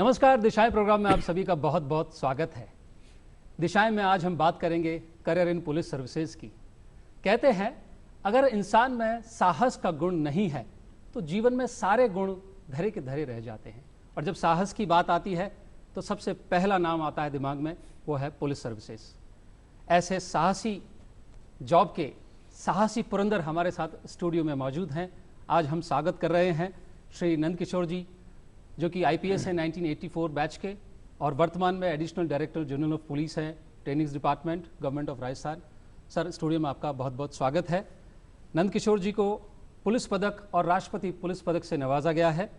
नमस्कार, दिशाएं प्रोग्राम में आप सभी का बहुत बहुत स्वागत है। दिशाएं में आज हम बात करेंगे करियर इन पुलिस सर्विसेज की। कहते हैं अगर इंसान में साहस का गुण नहीं है तो जीवन में सारे गुण धरे के धरे रह जाते हैं। और जब साहस की बात आती है तो सबसे पहला नाम आता है दिमाग में, वो है पुलिस सर्विसेज। ऐसे साहसी जॉब के साहसी पुरंदर हमारे साथ स्टूडियो में मौजूद हैं। आज हम स्वागत कर रहे हैं श्री नंद किशोर जी, जो कि आईपीएस है 1984 बैच के और वर्तमान में additional director general of police हैं, trainings department, government of Rajasthan. Sir, studio में आपका बहुत बहुत स्वागत है। नंद किशोर जी को पुलिस पदक और राष्ट्रपति पुलिस पदक से नवाजा गया है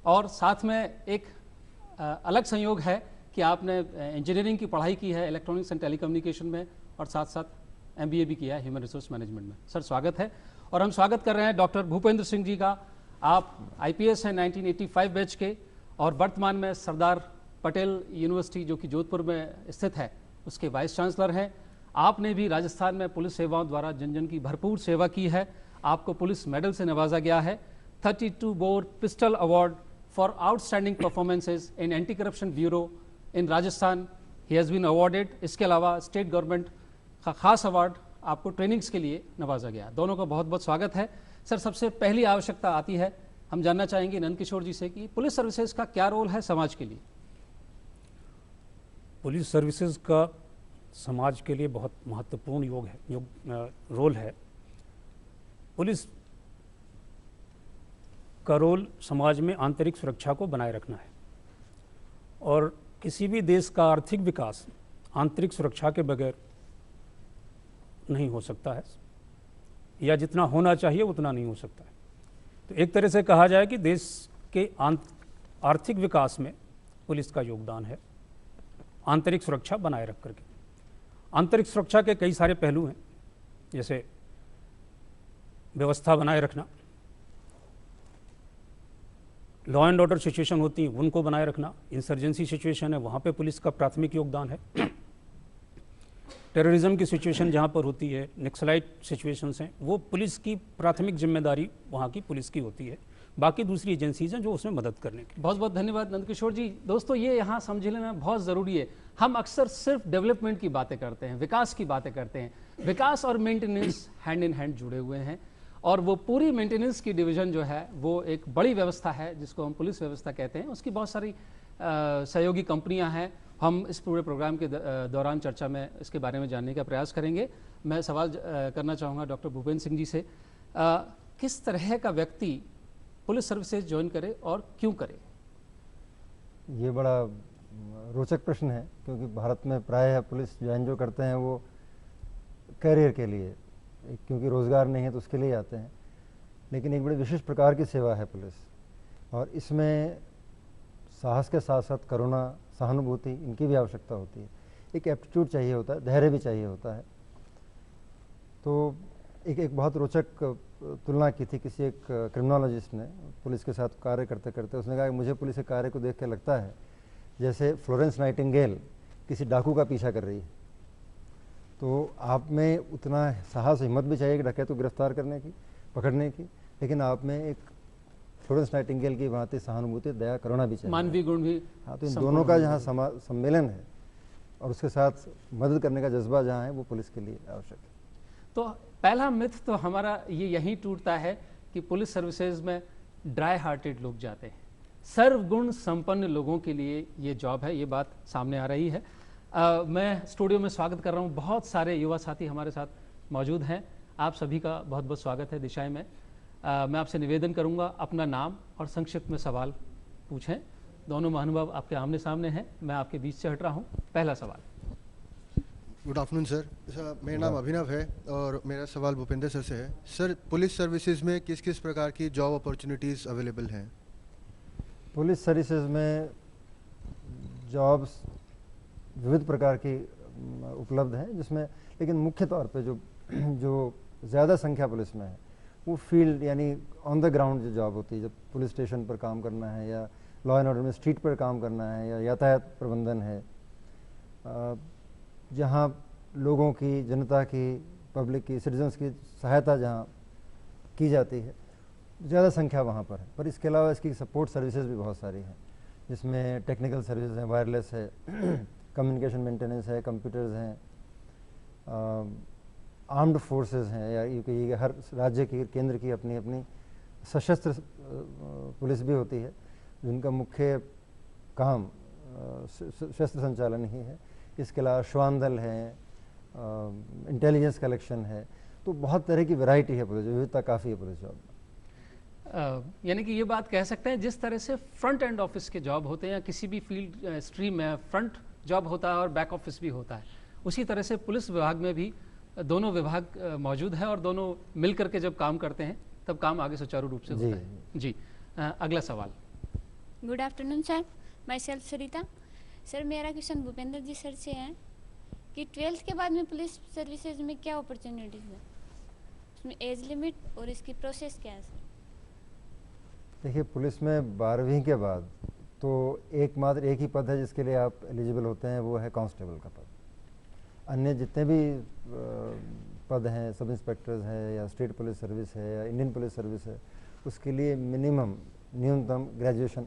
और साथ में एक अलग संयोग है कि आपने इंजीनियरिंग की पढ़ाई की है इलेक्ट्रॉनिक्स एंड टेलीकम्युनिकेशन में और साथ साथ एमबीए भी किया है ह्यूमन रिसोर्स मैनेजमेंट में। सर, स्वागत है। और हम स्वागत कर रहे हैं डॉक्टर भूपेंद्र सिंह जी का। आप आईपीएस हैं 1985 बैच के और वर्तमान में सरदार पटेल यूनिवर्सिटी, जो कि जोधपुर में स्थित है, उसके वाइस चांसलर हैं। आपने भी राजस्थान में पुलिस सेवाओं द्वारा जन जन की भरपूर सेवा की है। आपको पुलिस मेडल से नवाजा गया है। 32 bore pistol award for outstanding performances in anti corruption bureau in Rajasthan he has been awarded. इसके अलावा स्टेट गवर्नमेंट का खास अवार्ड आपको ट्रेनिंग्स के लिए नवाजा गया। दोनों का बहुत बहुत स्वागत है। सर, सबसे पहली आवश्यकता आती है, हम जानना चाहेंगे नंद किशोर जी से कि पुलिस सर्विसेज का क्या रोल है समाज के लिए। पुलिस सर्विसेज का समाज के लिए बहुत महत्वपूर्ण रोल है। पुलिस का रोल समाज में आंतरिक सुरक्षा को बनाए रखना है और किसी भी देश का आर्थिक विकास आंतरिक सुरक्षा के बगैर नहीं हो सकता है, या जितना होना चाहिए उतना नहीं हो सकता है। तो एक तरह से कहा जाए कि देश के आर्थिक विकास में पुलिस का योगदान है, आंतरिक सुरक्षा बनाए रख करके। आंतरिक सुरक्षा के कई सारे पहलू हैं, जैसे व्यवस्था बनाए रखना, लॉ एंड ऑर्डर सिचुएशन होती है उनको बनाए रखना, इंसर्जेंसी सिचुएशन है वहाँ पे पुलिस का प्राथमिक योगदान है, टेररिज्म की सिचुएशन जहाँ पर होती है, नक्सलाइट सिचुएशंस हैं, वो पुलिस की प्राथमिक जिम्मेदारी वहाँ की पुलिस की होती है। बाकी दूसरी एजेंसीज हैं जो उसमें मदद करने की। बहुत बहुत धन्यवाद नंद किशोर जी। दोस्तों, ये यहाँ समझ लेना बहुत ज़रूरी है। हम अक्सर सिर्फ डेवलपमेंट की बातें करते हैं, विकास की बातें करते हैं। विकास और मेंटेनेंस हैंड इन हैंड जुड़े हुए हैं और वो पूरी मेंटेनेंस की डिवीज़न जो है वो एक बड़ी व्यवस्था है जिसको हम पुलिस व्यवस्था कहते हैं। उसकी बहुत सारी सहयोगी कंपनियां हैं। हम इस पूरे प्रोग्राम के दौरान चर्चा में इसके बारे में जानने का प्रयास करेंगे। मैं सवाल करना चाहूँगा डॉक्टर भूपेंद्र सिंह जी से, किस तरह का व्यक्ति पुलिस सर्विसेज ज्वाइन करे और क्यों करे? ये बड़ा रोचक प्रश्न है, क्योंकि भारत में प्रायः पुलिस ज्वाइन जो करते हैं वो करियर के लिए, क्योंकि रोज़गार नहीं है तो उसके लिए आते हैं। लेकिन एक बड़ी विशिष्ट प्रकार की सेवा है पुलिस, और इसमें साहस के साथ साथ करुणा, सहानुभूति, इनकी भी आवश्यकता होती है। एक एप्टीट्यूड चाहिए होता है, धैर्य भी चाहिए होता है। तो एक बहुत रोचक तुलना की थी किसी एक क्रिमिनोलॉजिस्ट ने पुलिस के साथ कार्य करते करते। उसने कहा कि मुझे पुलिस के कार्य को देख के लगता है जैसे फ्लोरेंस नाइटिंगेल किसी डाकू का पीछा कर रही है। तो आप में उतना साहस, हिम्मत भी चाहिए कि डकैत को गिरफ्तार करने की, पकड़ने की, लेकिन आप में एक फ्लोरेंस नाइटिंगेल की भांति सहानुभूति, दया, करुणा भी चाहिए, मानवीय गुण भी। हाँ, तो इन दोनों का जहाँ सम्मेलन है और उसके साथ मदद करने का जज्बा जहाँ है, वो पुलिस के लिए आवश्यक है। तो पहला मिथ तो हमारा ये यहीं टूटता है कि पुलिस सर्विसेज में ड्राई हार्टेड लोग जाते हैं। सर्वगुण संपन्न लोगों के लिए ये जॉब है, ये बात सामने आ रही है। मैं स्टूडियो में स्वागत कर रहा हूँ, बहुत सारे युवा साथी हमारे साथ मौजूद हैं। आप सभी का बहुत बहुत स्वागत है दिशाएं में। मैं आपसे निवेदन करूंगा अपना नाम और संक्षिप्त में सवाल पूछें। दोनों महानुभाव आपके आमने सामने हैं, मैं आपके बीच से हट रहा हूं। पहला सवाल। गुड आफ्टरनून सर, मेरा नाम अभिनव है और मेरा सवाल भूपेंद्र सर से है। सर, पुलिस सर्विसेज में किस किस प्रकार की जॉब अपॉर्चुनिटीज़ अवेलेबल हैं? पुलिस सर्विसेज में जॉब्स विविध प्रकार की उपलब्ध हैं, जिसमें लेकिन मुख्य तौर पे जो ज़्यादा संख्या पुलिस में है वो फील्ड यानी ऑन द ग्राउंड जो जॉब होती है, जब पुलिस स्टेशन पर काम करना है या लॉ एंड ऑर्डर में स्ट्रीट पर काम करना है या यातायात प्रबंधन है, जहाँ लोगों की, जनता की, पब्लिक की, सिटीजन्स की सहायता जहाँ की जाती है, ज़्यादा संख्या वहाँ पर है। पर इसके अलावा इसकी सपोर्ट सर्विसेज भी बहुत सारी हैं, जिसमें टेक्निकल सर्विस हैं, वायरलेस है, कम्युनिकेशन मेंटेनेंस है, कंप्यूटर्स हैं, आर्म्ड फोर्सेस हैं, या ये कहिए हर राज्य की, केंद्र की अपनी अपनी सशस्त्र पुलिस भी होती है, जिनका मुख्य काम शस्त्र संचालन ही है। इसके अलावा श्वान दल है, इंटेलिजेंस कलेक्शन है, तो बहुत तरह की वैरायटी है पुलिस, विविधता काफ़ी है पुलिस जॉब में। यानी कि ये बात कह सकते हैं, जिस तरह से फ्रंट एंड ऑफिस के जॉब होते हैं या किसी भी फील्ड स्ट्रीम में फ्रंट जॉब होता है और बैक ऑफिस भी होता है, उसी तरह से पुलिस विभाग में भी दोनों विभाग मौजूद है और दोनों मिल करके जब काम करते हैं तब काम आगे सुचारू रूप से होता है। जी, अगला सवाल। Good afternoon sir, my self Sarita. Sir मेरा क्वेश्चन भूपेंद्र जी सर से है कि 12th के बाद में पुलिस सर्विसेज में क्या अपॉर्चुनिटीज़ है, उसमें एज लिमिट और इसकी प्रोसेस क्या है सर? देखिए, पुलिस में 12वीं के बाद तो एकमात्र एक ही पद है जिसके लिए आप एलिजिबल होते हैं, वो है कांस्टेबल का पद। अन्य जितने भी पद हैं, सब इंस्पेक्टर्स हैं या स्टेट पुलिस सर्विस है या इंडियन पुलिस सर्विस है, उसके लिए मिनिमम न्यूनतम ग्रेजुएशन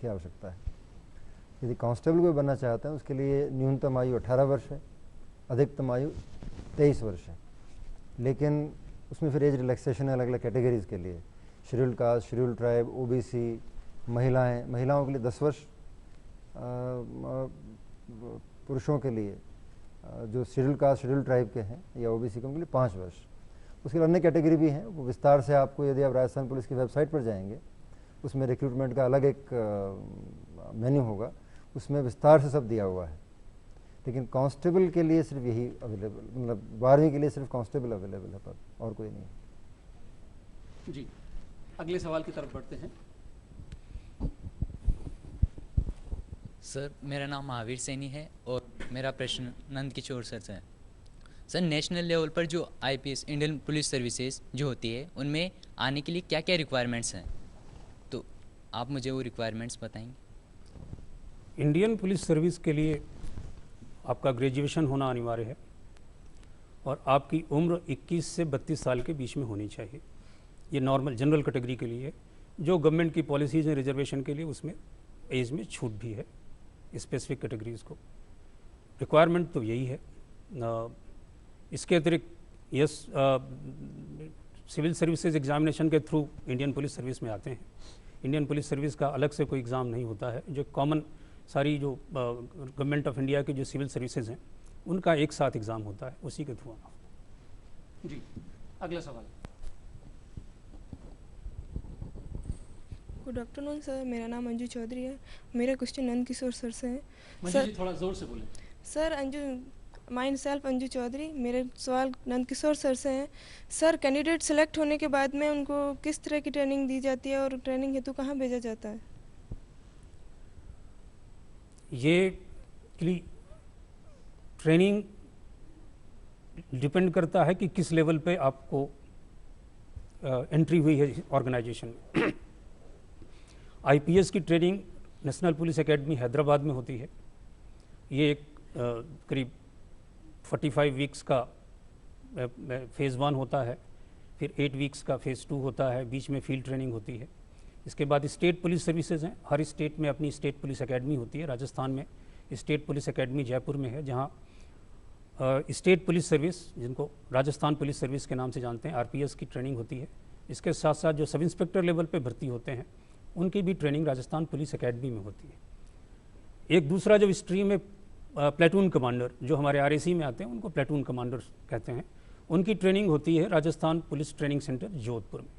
की आवश्यकता है। यदि कांस्टेबल को बनना चाहते हैं उसके लिए न्यूनतम आयु 18 वर्ष है, अधिकतम आयु 23 वर्ष है। लेकिन उसमें फिर एज रिलैक्सेशन है अलग अलग कैटेगरीज़ के लिए, scheduled caste, scheduled tribe, OBC, महिलाओं के लिए 10 वर्ष, पुरुषों के लिए जो शेड्यूल्ड कास्ट, शेड्यूल्ड ट्राइब के हैं या ओबीसी के, उनके लिए 5 वर्ष। उसके लिए अन्य कैटेगरी भी हैं, वो विस्तार से आपको, यदि आप राजस्थान पुलिस की वेबसाइट पर जाएंगे, उसमें रिक्रूटमेंट का अलग एक मेन्यू होगा, उसमें विस्तार से सब दिया हुआ है। लेकिन कांस्टेबल के लिए सिर्फ यही अवेलेबल, मतलब 12वीं के लिए सिर्फ कांस्टेबल अवेलेबल है पद, और कोई नहीं। जी, अगले सवाल की तरफ बढ़ते हैं। सर मेरा नाम महावीर सैनी है और मेरा प्रश्न नंद किशोर सर से है। सर नेशनल लेवल पर जो आईपीएस इंडियन पुलिस सर्विसेज जो होती है, उनमें आने के लिए क्या क्या रिक्वायरमेंट्स हैं, तो आप मुझे वो रिक्वायरमेंट्स बताएंगे? इंडियन पुलिस सर्विस के लिए आपका ग्रेजुएशन होना अनिवार्य है और आपकी उम्र 21 से 32 साल के बीच में होनी चाहिए। ये नॉर्मल जनरल कैटेगरी के लिए है। जो गवर्नमेंट की पॉलिसीज़ हैं रिजर्वेशन के लिए, उसमें एज में छूट भी है स्पेसिफिक कैटेगरीज को। रिक्वायरमेंट तो यही है। इसके अतिरिक्त यस, सिविल सर्विसेज एग्जामिनेशन के थ्रू इंडियन पुलिस सर्विस में आते हैं। इंडियन पुलिस सर्विस का अलग से कोई एग्ज़ाम नहीं होता है। जो कॉमन सारी जो गवर्नमेंट ऑफ इंडिया की जो सिविल सर्विसेज हैं, उनका एक साथ एग्ज़ाम होता है, उसी के थ्रू आना होता है। जी, अगला सवाल। गुड आफ्टरनून सर, मेरा नाम अंजू चौधरी है। मेरा क्वेश्चन नंद किशोर सर से है। मंजू जी थोड़ा जोर से बोलें। Sir my self Anju Chaudhary, मेरे सवाल नंद किशोर सर से हैं। सर कैंडिडेट सेलेक्ट होने के बाद में उनको किस तरह की ट्रेनिंग दी जाती है और ट्रेनिंग हेतु कहाँ भेजा जाता है? ये ट्रेनिंग डिपेंड करता है कि किस लेवल पे आपको एंट्री हुई है ऑर्गेनाइजेशन में। आईपीएस की training national police academy Hyderabad में होती है। ये एक करीब 45 वीक्स का फेज़ 1 होता है, फिर 8 वीक्स का फेज़ 2 होता है, बीच में फील्ड ट्रेनिंग होती है। इसके बाद स्टेट पुलिस सर्विसेज हैं। हर स्टेट में अपनी स्टेट पुलिस एकेडमी होती है। राजस्थान में स्टेट पुलिस एकेडमी जयपुर में है, जहाँ स्टेट पुलिस सर्विस, जिनको राजस्थान पुलिस सर्विस के नाम से जानते हैं, आरपीएस की ट्रेनिंग होती है। इसके साथ साथ जो सब इंस्पेक्टर लेवल पे भर्ती होते हैं, उनकी भी ट्रेनिंग राजस्थान पुलिस एकेडमी में होती है। एक दूसरा जो स्ट्रीम है, प्लेटून कमांडर, जो हमारे आरएसी में आते हैं, उनको प्लेटून कमांडर कहते हैं। उनकी ट्रेनिंग होती है Rajasthan police training centre Jodhpur में।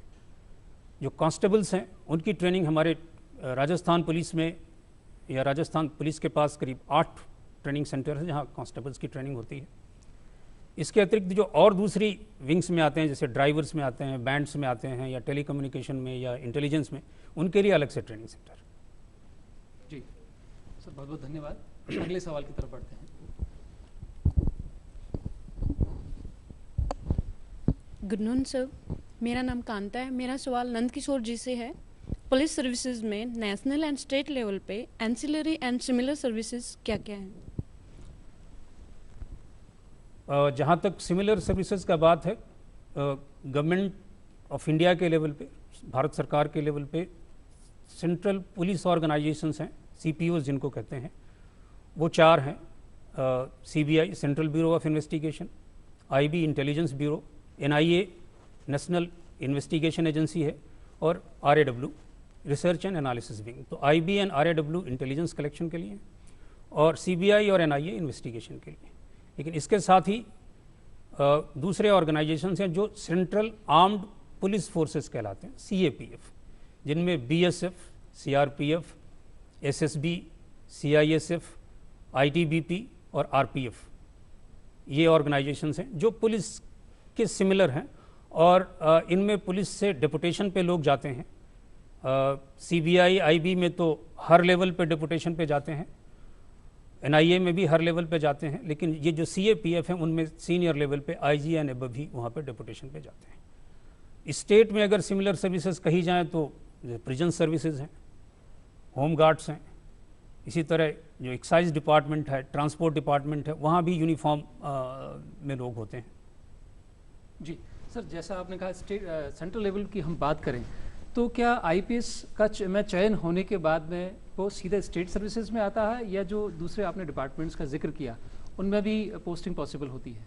जो कांस्टेबल्स हैं, उनकी ट्रेनिंग हमारे राजस्थान पुलिस में, या राजस्थान पुलिस के पास करीब 8 ट्रेनिंग सेंटर है जहाँ कांस्टेबल्स की ट्रेनिंग होती है। इसके अतिरिक्त जो और दूसरी विंग्स में आते हैं, जैसे ड्राइवर्स में आते हैं, बैंड्स में आते हैं, या टेलीकम्युनिकेशन में या इंटेलिजेंस में, उनके लिए अलग से ट्रेनिंग सेंटर। जी सर, बहुत बहुत धन्यवाद। अगले सवाल की तरफ बढ़ते हैं। गुड नून सर, मेरा नाम कांता है। मेरा सवाल नंद किशोर जी से है। पुलिस सर्विसेज में नेशनल एंड स्टेट लेवल पे एंसिलरी एंड सिमिलर सर्विसेज क्या क्या हैं? जहाँ तक सिमिलर सर्विसेज का बात है, गवर्नमेंट ऑफ इंडिया के लेवल पे, भारत सरकार के लेवल पे सेंट्रल पुलिस ऑर्गेनाइजेशंस हैं, CPOs जिनको कहते हैं, वो 4 हैं। CBI central bureau of investigation, IB intelligence bureau, NIA national investigation agency है, और RAW research and analysis wing. तो IB and RAW intelligence collection के लिए और CBI और NIA इन्वेस्टिगेशन के लिए। लेकिन इसके साथ ही दूसरे ऑर्गेनाइजेशंस हैं जो सेंट्रल आर्म्ड पुलिस फोर्सेस कहलाते हैं, CAPF, जिनमें BSF, CRPF, SSB, CISF, ITBP और RPF, ये ऑर्गेनाइजेशंस हैं जो पुलिस के सिमिलर हैं। और इनमें पुलिस से डेपुटेशन पे लोग जाते हैं। CBI, IB में तो हर लेवल पे डेपुटेशन पे जाते हैं, NIA में भी हर लेवल पे जाते हैं, लेकिन ये जो CAPF हैं उनमें सीनियर लेवल पे IG एंड एबव भी वहाँ पे डेपुटेशन पे जाते हैं। स्टेट में अगर सिमिलर सर्विसेज कही जाएँ तो प्रिजन सर्विसेज हैं, होम गार्ड्स हैं, इसी तरह जो एक्साइज डिपार्टमेंट है, ट्रांसपोर्ट डिपार्टमेंट है, वहाँ भी यूनिफॉर्म में लोग होते हैं। जी सर, जैसा आपने कहा सेंट्रल लेवल की हम बात करें तो क्या IPS का में चयन होने के बाद में वो सीधे स्टेट सर्विसेज में आता है, या जो दूसरे आपने डिपार्टमेंट्स का जिक्र किया उनमें भी पोस्टिंग पॉसिबल होती है?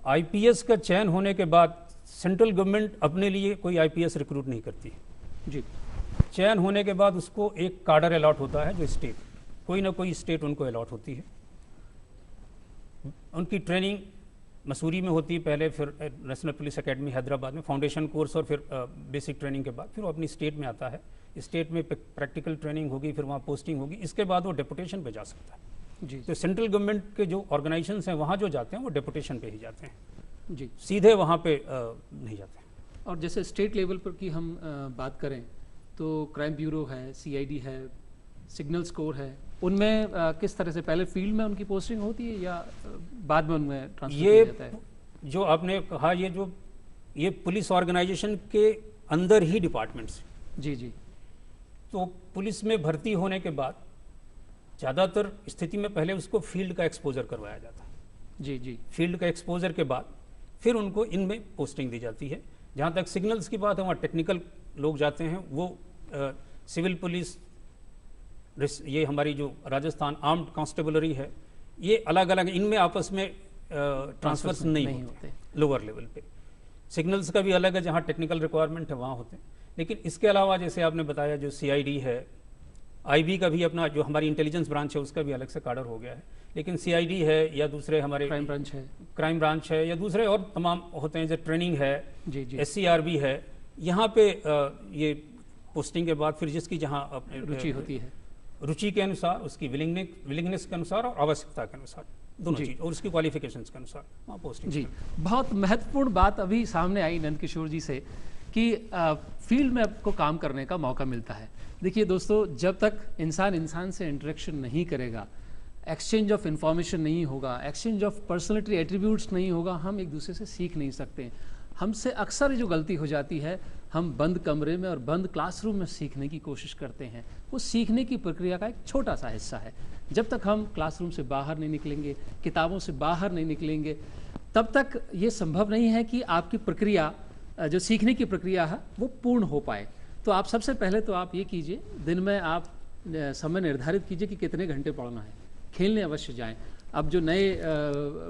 IPS का चयन होने के बाद सेंट्रल गवर्नमेंट अपने लिए कोई IPS रिक्रूट नहीं करती है जी। चयन होने के बाद उसको एक कार्डर अलॉट होता है, जो स्टेट, कोई ना कोई स्टेट उनको अलॉट होती है। उनकी ट्रेनिंग मसूरी में होती है पहले, फिर नेशनल पुलिस एकेडमी हैदराबाद में फाउंडेशन कोर्स, और फिर बेसिक ट्रेनिंग के बाद फिर वो अपनी स्टेट में आता है। स्टेट में प्रैक्टिकल ट्रेनिंग होगी, फिर वहाँ पोस्टिंग होगी, इसके बाद वो डेपुटेशन पे जा सकता है जी। तो सेंट्रल गवर्नमेंट के जो ऑर्गेनाइजेशंस हैं वहाँ जो जाते हैं वो डेपुटेशन पे ही जाते हैं जी, सीधे वहाँ पे नहीं जाते हैं। और जैसे स्टेट लेवल पर की हम बात करें तो क्राइम ब्यूरो है, CID है, सिग्नल स्कोर है, उनमें किस तरह से पहले फील्ड में उनकी पोस्टिंग होती है या बाद में उनमें ट्रांसफर किया जाता है? जो आपने कहा, ये पुलिस ऑर्गेनाइजेशन के अंदर ही डिपार्टमेंट्स जी जी। तो पुलिस में भर्ती होने के बाद ज़्यादातर स्थिति में पहले उसको फील्ड का एक्सपोजर करवाया जाता है जी जी। फील्ड का एक्सपोजर के बाद फिर उनको इनमें पोस्टिंग दी जाती है। जहाँ तक सिग्नल्स की बात है, वहाँ टेक्निकल लोग जाते हैं, वो सिविल पुलिस, ये हमारी जो राजस्थान आर्म्ड कांस्टेबलरी है, ये अलग अलग, इनमें आपस में ट्रांसफर्स नहीं होते लोअर लेवल पे। सिग्नल्स का भी अलग है, जहाँ टेक्निकल रिक्वायरमेंट है वहाँ होते हैं। लेकिन इसके अलावा जैसे आपने बताया जो CID है, IB का भी अपना जो हमारी इंटेलिजेंस ब्रांच है उसका भी अलग से कार्डर हो गया है। लेकिन CID है या दूसरे हमारे क्राइम ब्रांच है या दूसरे और तमाम होते हैं, जो ट्रेनिंग है जी जी, SCRB है, यहाँ पे ये पोस्टिंग के बाद फिर जिसकी जहाँ अपने रुचि होती है, रुचि के अनुसार, उसकी विलिंगनेस के अनुसार और आवश्यकता के अनुसार, दोनों चीज, और उसकी क्वालिफिकेशंस के अनुसार वहाँ पोस्टिंग जी। बहुत महत्वपूर्ण बात अभी सामने आई नंद किशोर जी से कि फील्ड में आपको काम करने का मौका मिलता है। देखिए दोस्तों, जब तक इंसान से इंटरेक्शन नहीं करेगा, एक्सचेंज ऑफ इंफॉर्मेशन नहीं होगा, एक्सचेंज ऑफ पर्सनैलिटी एट्रीब्यूट्स नहीं होगा, हम एक दूसरे से सीख नहीं सकते। हमसे अक्सर जो गलती हो जाती है, हम बंद कमरे में और बंद क्लासरूम में सीखने की कोशिश करते हैं। वो सीखने की प्रक्रिया का एक छोटा सा हिस्सा है। जब तक हम क्लासरूम से बाहर नहीं निकलेंगे, किताबों से बाहर नहीं निकलेंगे, तब तक ये संभव नहीं है कि आपकी प्रक्रिया, जो सीखने की प्रक्रिया है, वो पूर्ण हो पाए। तो आप सबसे पहले तो आप ये कीजिए, दिन में आप समय निर्धारित कीजिए कि कितने घंटे पढ़ना है। खेलने अवश्य जाएं। अब जो नए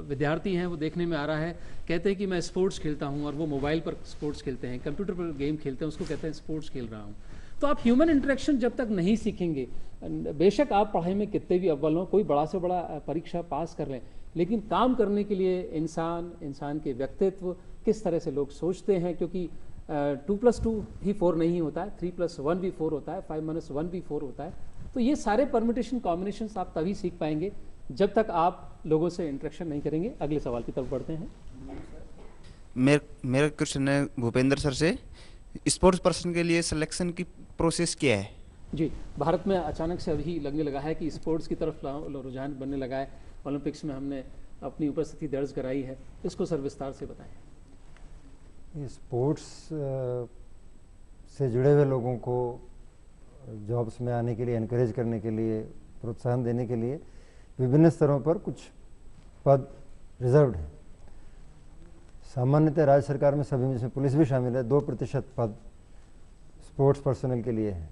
विद्यार्थी हैं वो देखने में आ रहा है, कहते हैं कि मैं स्पोर्ट्स खेलता हूं, और वो मोबाइल पर स्पोर्ट्स खेलते हैं, कंप्यूटर पर गेम खेलते हैं, उसको कहते हैं स्पोर्ट्स खेल रहा हूं। तो आप ह्यूमन इंटरेक्शन जब तक नहीं सीखेंगे, बेशक आप पढ़ाई में कितने भी अव्वल हों, कोई बड़ा से बड़ा परीक्षा पास कर लें, लेकिन काम करने के लिए इंसान के व्यक्तित्व, किस तरह से लोग सोचते हैं, क्योंकि 2+2 ही 4 नहीं होता है, 3+1 भी 4 होता है, 5-1 भी 4 होता है। तो ये सारे परम्यूटेशन कॉम्बिनेशंस आप तभी सीख पाएंगे जब तक आप लोगों से इंटरेक्शन नहीं करेंगे। अगले सवाल की तरफ बढ़ते हैं। मेरा क्वेश्चन है भूपेंद्र सर से, स्पोर्ट्स पर्सन के लिए सिलेक्शन की प्रोसेस क्या है? जी, भारत में अचानक से अभी लगने लगा है कि स्पोर्ट्स की तरफ रुझान बनने लगा है। ओलंपिक्स में हमने अपनी उपस्थिति दर्ज कराई है, इसको सर विस्तार से बताएं। स्पोर्ट्स से जुड़े हुए लोगों को जॉब्स में आने के लिए एनकरेज करने के लिए, प्रोत्साहन देने के लिए विभिन्न स्तरों पर कुछ पद रिजर्व्ड हैं। सामान्यतः राज्य सरकार में सभी में, जिसमें पुलिस भी शामिल है, 2% पद स्पोर्ट्स पर्सनल के लिए हैं।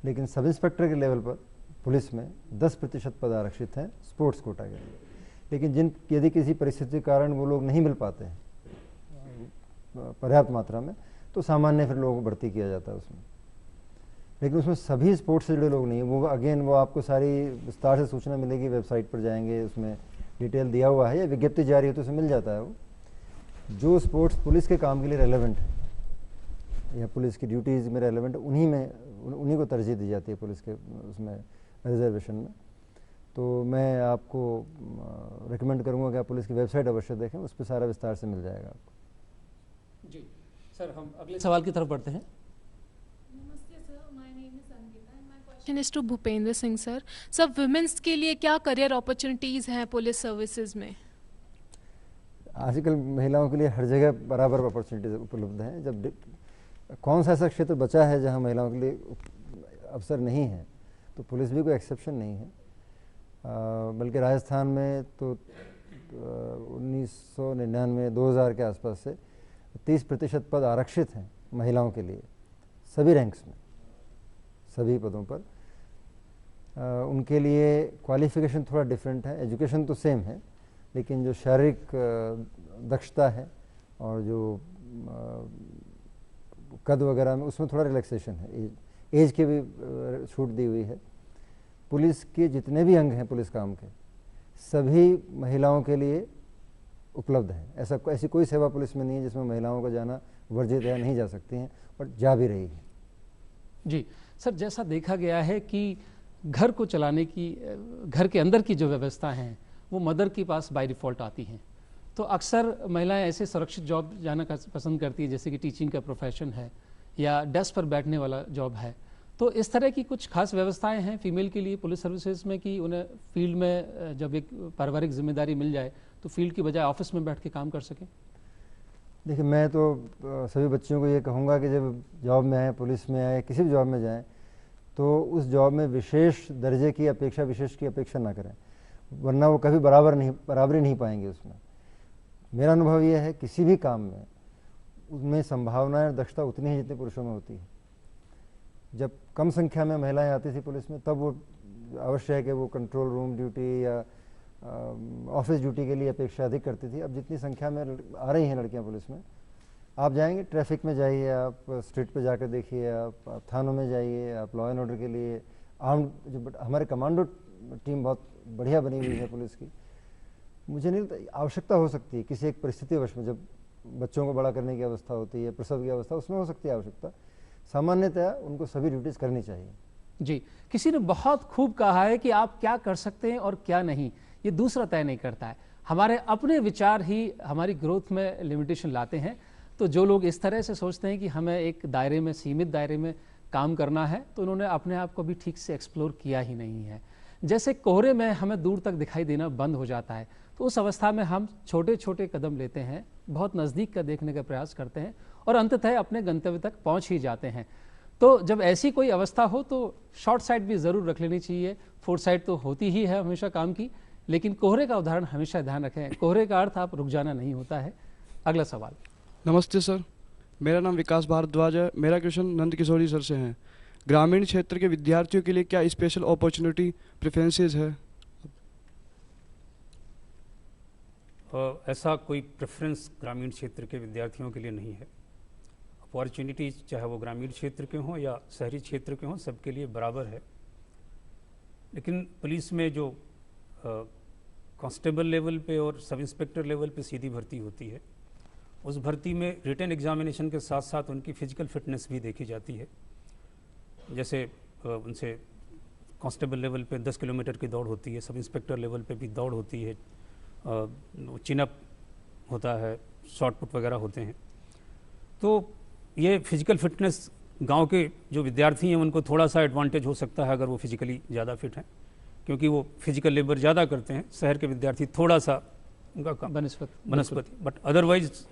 लेकिन सब इंस्पेक्टर के लेवल पर पुलिस में 10% पद आरक्षित हैं स्पोर्ट्स कोटा के लिए। लेकिन यदि किसी परिस्थिति के कारण वो लोग नहीं मिल पाते हैं पर्याप्त मात्रा में, तो सामान्य फिर लोगों को भर्ती किया जाता है उसमें। लेकिन उसमें सभी स्पोर्ट्स से जुड़े लोग नहीं है। वो आपको सारी विस्तार से सूचना मिलेगी, वेबसाइट पर जाएंगे, उसमें डिटेल दिया हुआ है या विज्ञप्ति जारी हो तो उसमें मिल जाता है। वो जो स्पोर्ट्स पुलिस के काम के लिए रेलेवेंट है या पुलिस की ड्यूटीज़ में रेलेवेंट, उन्हीं को तरजीह दी जाती है पुलिस के उसमें रिजर्वेशन में। तो मैं आपको रिकमेंड करूंगा कि आप पुलिस की वेबसाइट अवश्य देखें, उस पर सारा विस्तार से मिल जाएगा आपको। जी सर, हम अगले सवाल की तरफ बढ़ते हैं। Question is to Bhupendra Singh sir. Sir, women's के लिए क्या करियर अपॉर्चुनिटीज़ हैं पुलिस सर्विसेज में? आजकल महिलाओं के लिए हर जगह बराबर अपॉर्चुनिटीज उपलब्ध हैं। जब कौन सा ऐसा क्षेत्र बचा है जहां महिलाओं के लिए अवसर नहीं है, तो पुलिस भी कोई एक्सेप्शन नहीं है। बल्कि राजस्थान में तो 1999 2000 के आसपास से 30% पद आरक्षित हैं महिलाओं के लिए, सभी रैंक्स में, सभी पदों पर। उनके लिए क्वालिफिकेशन थोड़ा डिफरेंट है, एजुकेशन तो सेम है, लेकिन जो शारीरिक दक्षता है और जो कद वगैरह में उसमें थोड़ा रिलैक्सेशन है, एज की भी छूट दी हुई है। पुलिस के जितने भी अंग हैं पुलिस काम के, सभी महिलाओं के लिए उपलब्ध हैं। ऐसी कोई सेवा पुलिस में नहीं है जिसमें महिलाओं का जाना वर्जित है, नहीं जा सकती हैं, और जा भी रही है। जी सर, जैसा देखा गया है कि घर को चलाने की, घर के अंदर की जो व्यवस्था हैं वो मदर के पास बाय डिफ़ॉल्ट आती हैं, तो अक्सर महिलाएं ऐसे सुरक्षित जॉब जाना पसंद करती है, जैसे कि टीचिंग का प्रोफेशन है या डेस्क पर बैठने वाला जॉब है। तो इस तरह की कुछ खास व्यवस्थाएं हैं फीमेल के लिए पुलिस सर्विसेज में कि उन्हें फील्ड में जब एक पारिवारिक जिम्मेदारी मिल जाए तो फील्ड की बजाय ऑफिस में बैठ के काम कर सकें? देखिए, मैं तो सभी बच्चियों को ये कहूँगा कि जब जॉब में आए, पुलिस में आए, किसी भी जॉब में जाएं, तो उस जॉब में विशेष दर्जे की अपेक्षा, विशेष की अपेक्षा ना करें, वरना वो कभी बराबरी नहीं पाएंगे उसमें। मेरा अनुभव ये है किसी भी काम में उसमें संभावनाएं और दक्षता उतनी ही जितनी पुरुषों में होती है। जब कम संख्या में महिलाएं आती थी पुलिस में, तब वो अवश्य है कि वो कंट्रोल रूम ड्यूटी या ऑफिस ड्यूटी के लिए अपेक्षा अधिक करती थी। अब जितनी संख्या में आ रही हैं लड़कियां पुलिस में, आप जाएंगे ट्रैफिक में जाइए, आप स्ट्रीट पे जाकर देखिए, आप थानों में जाइए, आप लॉ एंड ऑर्डर के लिए जो हमारे कमांडो टीम बहुत बढ़िया बनी हुई है पुलिस की। मुझे नहीं लगता आवश्यकता हो सकती है किसी एक परिस्थितिवश में, जब बच्चों को बड़ा करने की अवस्था होती है, प्रसव की अवस्था, उसमें हो सकती है आवश्यकता। सामान्यतः उनको सभी ड्यूटीज़ करनी चाहिए। जी, किसी ने बहुत खूब कहा है कि आप क्या कर सकते हैं और क्या नहीं, ये दूसरा तय नहीं करता है। हमारे अपने विचार ही हमारी ग्रोथ में लिमिटेशन लाते हैं। तो जो लोग इस तरह से सोचते हैं कि हमें एक दायरे में, सीमित दायरे में काम करना है, तो उन्होंने अपने आप को भी ठीक से एक्सप्लोर किया ही नहीं है। जैसे कोहरे में हमें दूर तक दिखाई देना बंद हो जाता है, तो उस अवस्था में हम छोटे छोटे कदम लेते हैं, बहुत नज़दीक का देखने का प्रयास करते हैं और अंततः अपने गंतव्य तक पहुंच ही जाते हैं। तो जब ऐसी कोई अवस्था हो तो शॉर्ट साइट भी ज़रूर रख लेनी चाहिए। फोर साइट तो होती ही है हमेशा काम की, लेकिन कोहरे का उदाहरण हमेशा ध्यान रखें। कोहरे का अर्थ आप रुक जाना नहीं होता है। अगला सवाल। नमस्ते सर, मेरा नाम विकास भारद्वाज है। मेरा क्वेश्चन नंद किशोरी सर से है। ग्रामीण क्षेत्र के विद्यार्थियों के लिए क्या स्पेशल अपॉर्चुनिटी प्रेफरेंसेज है? ऐसा कोई प्रेफरेंस ग्रामीण क्षेत्र के विद्यार्थियों के लिए नहीं है। अपॉर्चुनिटीज चाहे वो ग्रामीण क्षेत्र के हों या शहरी क्षेत्र के हों, सबके लिए बराबर है। लेकिन पुलिस में जो कांस्टेबल लेवल पे और सब इंस्पेक्टर लेवल पे सीधी भर्ती होती है, उस भर्ती में रिटन एग्जामिनेशन के साथ साथ उनकी फिजिकल फिटनेस भी देखी जाती है। जैसे उनसे कांस्टेबल लेवल पे 10 किलोमीटर की दौड़ होती है, सब इंस्पेक्टर लेवल पे भी दौड़ होती है, चिनअप होता है, शॉर्ट पुट वगैरह होते हैं। तो ये फिजिकल फिटनेस गांव के जो विद्यार्थी हैं उनको थोड़ा सा एडवांटेज हो सकता है अगर वो फिजिकली ज़्यादा फिट हैं, क्योंकि वो फिजिकल लेबर ज़्यादा करते हैं। शहर के विद्यार्थी थोड़ा सा उनका कम बनस्पति, बट अदरवाइज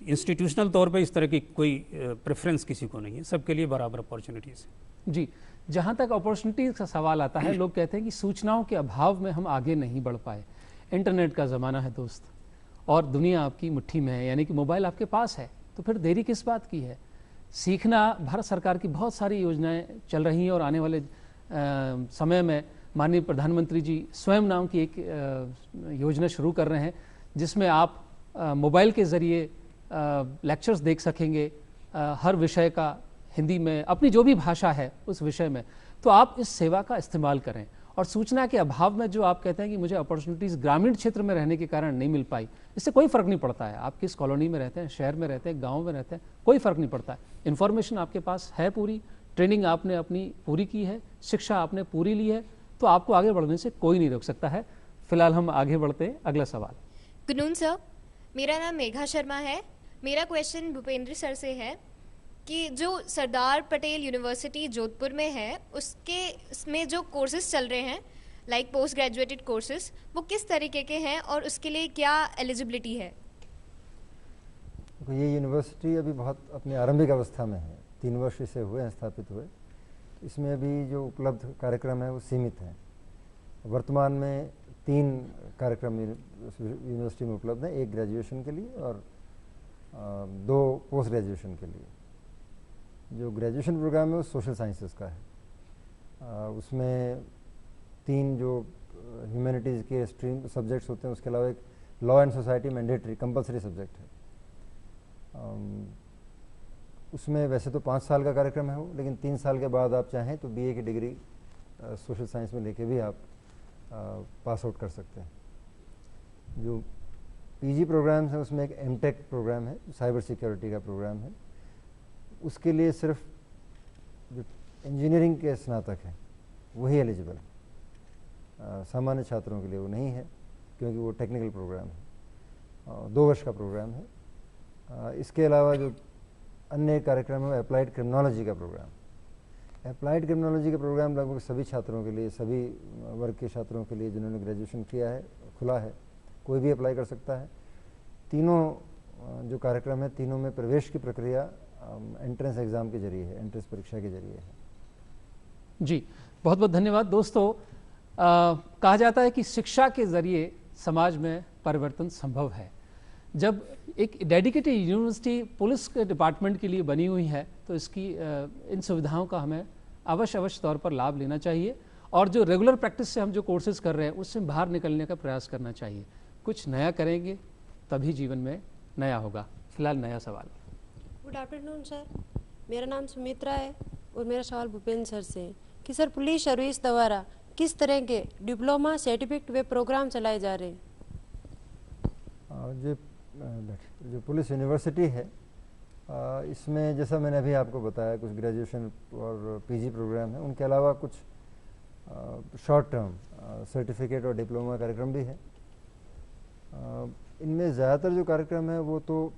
इंस्टीट्यूशनल तौर पे इस तरह की कोई प्रेफरेंस किसी को नहीं है, सबके लिए बराबर अपॉर्चुनिटीज़ है। जी, जहाँ तक अपॉर्चुनिटीज़ का सवाल आता है, लोग कहते हैं कि सूचनाओं के अभाव में हम आगे नहीं बढ़ पाए। इंटरनेट का ज़माना है दोस्त, और दुनिया आपकी मुट्ठी में है, यानी कि मोबाइल आपके पास है, तो फिर देरी किस बात की है? सीखना भारत सरकार की बहुत सारी योजनाएं चल रही हैं और आने वाले समय में माननीय प्रधानमंत्री जी स्वयं नाम की एक योजना शुरू कर रहे हैं, जिसमें आप मोबाइल के ज़रिए लेक्चर्स देख सकेंगे हर विषय का, हिंदी में, अपनी जो भी भाषा है उस विषय में। तो आप इस सेवा का इस्तेमाल करें। और सूचना के अभाव में जो आप कहते हैं कि मुझे अपॉर्चुनिटीज़ ग्रामीण क्षेत्र में रहने के कारण नहीं मिल पाई, इससे कोई फ़र्क नहीं पड़ता है। आप किस कॉलोनी में रहते हैं, शहर में रहते हैं, गांव में रहते हैं, कोई फ़र्क नहीं पड़ता है। इन्फॉर्मेशन आपके पास है पूरी, ट्रेनिंग आपने अपनी पूरी की है, शिक्षा आपने पूरी ली है, तो आपको आगे बढ़ने से कोई नहीं रोक सकता है। फिलहाल हम आगे बढ़ते हैं, अगला सवाल। गुड नून सर, मेरा नाम मेघा शर्मा है। मेरा क्वेश्चन भूपेंद्र सर से है कि जो सरदार पटेल यूनिवर्सिटी जोधपुर में है, उसमें जो कोर्सेज चल रहे हैं लाइक पोस्ट ग्रेजुएटेड कोर्सेज, वो किस तरीके के हैं और उसके लिए क्या एलिजिबिलिटी है? ये यूनिवर्सिटी अभी बहुत अपनी आरंभिक अवस्था में है, 3 वर्ष इसे हुए हैं स्थापित हुए। इसमें अभी जो उपलब्ध कार्यक्रम है वो सीमित हैं। वर्तमान में 3 कार्यक्रम यूनिवर्सिटी में उपलब्ध हैं, एक ग्रेजुएशन के लिए और 2 पोस्ट ग्रेजुएशन के लिए। जो ग्रेजुएशन प्रोग्राम है वो सोशल साइंसेस का है। उसमें 3 जो ह्यूमैनिटीज़ के स्ट्रीम सब्जेक्ट्स होते हैं, उसके अलावा एक law and society mandatory compulsory subject है। उसमें वैसे तो 5 साल का कार्यक्रम है वो, लेकिन 3 साल के बाद आप चाहें तो BA की डिग्री सोशल साइंस में लेके भी आप पास आउट कर सकते हैं। जो PG प्रोग्राम्स हैं उसमें एक MTech प्रोग्राम है, साइबर सिक्योरिटी का प्रोग्राम है। उसके लिए सिर्फ जो इंजीनियरिंग के स्नातक हैं वही एलिजिबल है, सामान्य छात्रों के लिए वो नहीं है, क्योंकि वो टेक्निकल प्रोग्राम है, 2 वर्ष का प्रोग्राम है। इसके अलावा जो अन्य कार्यक्रम है अप्लाइड क्रिमिनोलॉजी का प्रोग्राम। अप्लाइड क्रिमिनोलॉजी का प्रोग्राम लगभग सभी छात्रों के लिए, सभी वर्ग के छात्रों के लिए जिन्होंने ग्रेजुएशन किया है, खुला है, कोई भी अप्लाई कर सकता है। तीनों जो कार्यक्रम है, तीनों में प्रवेश की प्रक्रिया एंट्रेंस एग्ज़ाम के जरिए है, एंट्रेंस परीक्षा के जरिए है। जी, बहुत बहुत धन्यवाद। दोस्तों, कहा जाता है कि शिक्षा के ज़रिए समाज में परिवर्तन संभव है। जब एक डेडिकेटेड यूनिवर्सिटी पुलिस के डिपार्टमेंट के लिए बनी हुई है, तो इसकी इन सुविधाओं का हमें अवश्य तौर पर लाभ लेना चाहिए और जो रेगुलर प्रैक्टिस से हम जो कोर्सेज कर रहे हैं उससे बाहर निकलने का प्रयास करना चाहिए। कुछ नया करेंगे तभी जीवन में नया होगा। फिलहाल नया सवाल। गुड आफ्टरनून सर, मेरा नाम सुमित्रा है और मेरा सवाल भूपेंद्र सर से है कि सर पुलिस सर्विस द्वारा किस तरह के डिप्लोमा सर्टिफिकेट वे प्रोग्राम चलाए जा रहे हैं? जो पुलिस यूनिवर्सिटी है, इसमें जैसा मैंने अभी आपको बताया, कुछ ग्रेजुएशन और PG प्रोग्राम है, उनके अलावा कुछ शॉर्ट टर्म सर्टिफिकेट और डिप्लोमा कार्यक्रम भी है। इनमें ज़्यादातर जो कार्यक्रम है वो तो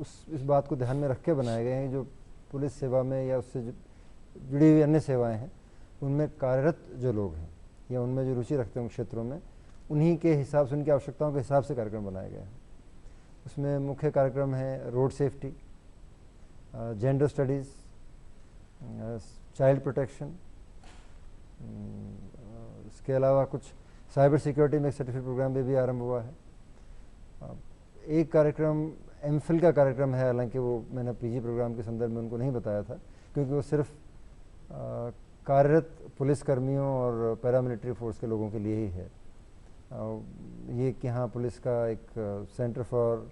इस बात को ध्यान में रख के बनाए गए हैं, जो पुलिस सेवा में या उससे जुड़ी हुई अन्य सेवाएं हैं उनमें कार्यरत जो लोग हैं या उनमें जो रुचि रखते हैं उन क्षेत्रों में, उन्हीं के हिसाब से, उनकी आवश्यकताओं के हिसाब से कार्यक्रम बनाए गए हैं। उसमें मुख्य कार्यक्रम है road safety, gender studies, child protection. इसके अलावा कुछ साइबर सिक्योरिटी में एक सर्टिफिकेट प्रोग्राम भी आरंभ हुआ है। एक कार्यक्रम MPhil का कार्यक्रम है, हालांकि वो मैंने PG प्रोग्राम के संदर्भ में उनको नहीं बताया था, क्योंकि वो सिर्फ कार्यरत पुलिसकर्मियों और पैरामिलिट्री फोर्स के लोगों के लिए ही है। ये कि हाँ, पुलिस का एक centre for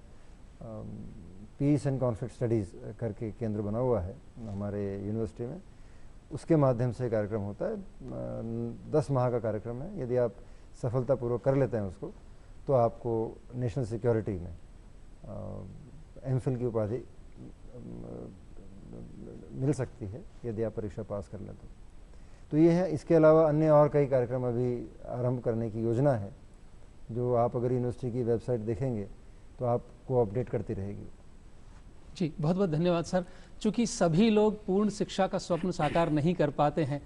piece and conflict studies करके केंद्र बना हुआ है हमारे यूनिवर्सिटी में, उसके माध्यम से कार्यक्रम होता है। 10 माह का कार्यक्रम है। यदि आप सफलतापूर्वक कर लेते हैं उसको, तो आपको नेशनल सिक्योरिटी में MPhil की उपाधि मिल सकती है, यदि आप परीक्षा पास कर लें तो ये है। इसके अलावा अन्य और कई कार्यक्रम अभी आरंभ करने की योजना है, जो आप अगर यूनिवर्सिटी की वेबसाइट देखेंगे तो आपको अपडेट करती रहेगी। जी, बहुत बहुत धन्यवाद सर। चूँकि सभी लोग पूर्ण शिक्षा का स्वप्न साकार नहीं कर पाते हैं,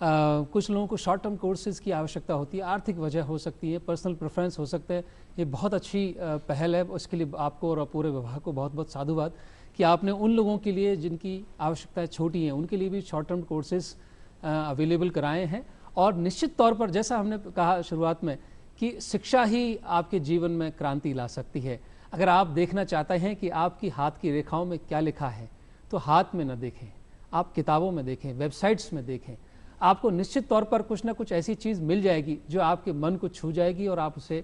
कुछ लोगों को शॉर्ट टर्म कोर्सेज़ की आवश्यकता होती है, आर्थिक वजह हो सकती है, पर्सनल प्रेफरेंस हो सकते हैं। ये बहुत अच्छी पहल है, उसके लिए आपको और पूरे विभाग को बहुत बहुत साधुवाद कि आपने उन लोगों के लिए जिनकी आवश्यकताएं छोटी हैं उनके लिए भी शॉर्ट टर्म कोर्सेज़ अवेलेबल कराए हैं। और निश्चित तौर पर जैसा हमने कहा शुरुआत में कि शिक्षा ही आपके जीवन में क्रांति ला सकती है। अगर आप देखना चाहते हैं कि आपकी हाथ की रेखाओं में क्या लिखा है, तो हाथ में न देखें, आप किताबों में देखें, वेबसाइट्स में देखें। आपको निश्चित तौर पर कुछ ना कुछ ऐसी चीज़ मिल जाएगी जो आपके मन को छू जाएगी, और आप उसे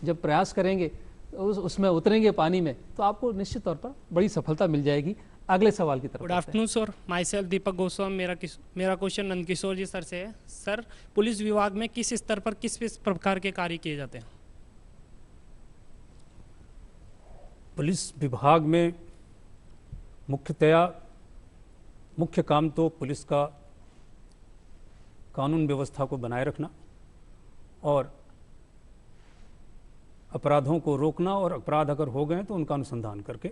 जब प्रयास करेंगे, उसमें उतरेंगे पानी में, तो आपको निश्चित तौर पर बड़ी सफलता मिल जाएगी। अगले सवाल की तरफ। Good afternoon sir, my self Deepak Goswami. मेरा क्वेश्चन नंदकिशोर जी सर से है। सर, पुलिस विभाग में किस स्तर पर किस प्रकार के कार्य किए जाते हैं? पुलिस विभाग में मुख्यतया मुख्य काम तो पुलिस का कानून व्यवस्था को बनाए रखना और अपराधों को रोकना, और अपराध अगर हो गए तो उनका अनुसंधान करके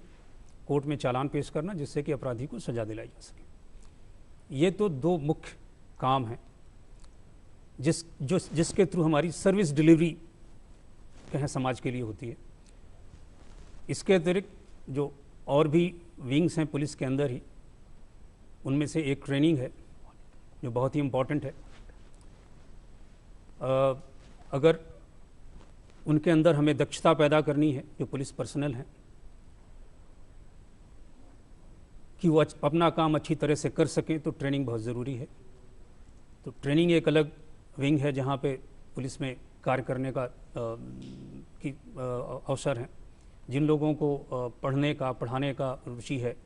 कोर्ट में चालान पेश करना, जिससे कि अपराधी को सजा दिलाई जा सके। ये तो दो मुख्य काम हैं जिसके थ्रू हमारी सर्विस डिलीवरी कहें समाज के लिए होती है। इसके अतिरिक्त जो और भी विंग्स हैं पुलिस के अंदर ही, उनमें से एक ट्रेनिंग है जो बहुत ही इम्पॉर्टेंट है। अगर उनके अंदर हमें दक्षता पैदा करनी है, जो पुलिस पर्सनल हैं, कि वो अपना काम अच्छी तरह से कर सकें, तो ट्रेनिंग बहुत ज़रूरी है। तो ट्रेनिंग एक अलग विंग है जहाँ पे पुलिस में कार्य करने का अवसर है। जिन लोगों को पढ़ने का पढ़ाने का रुचि है,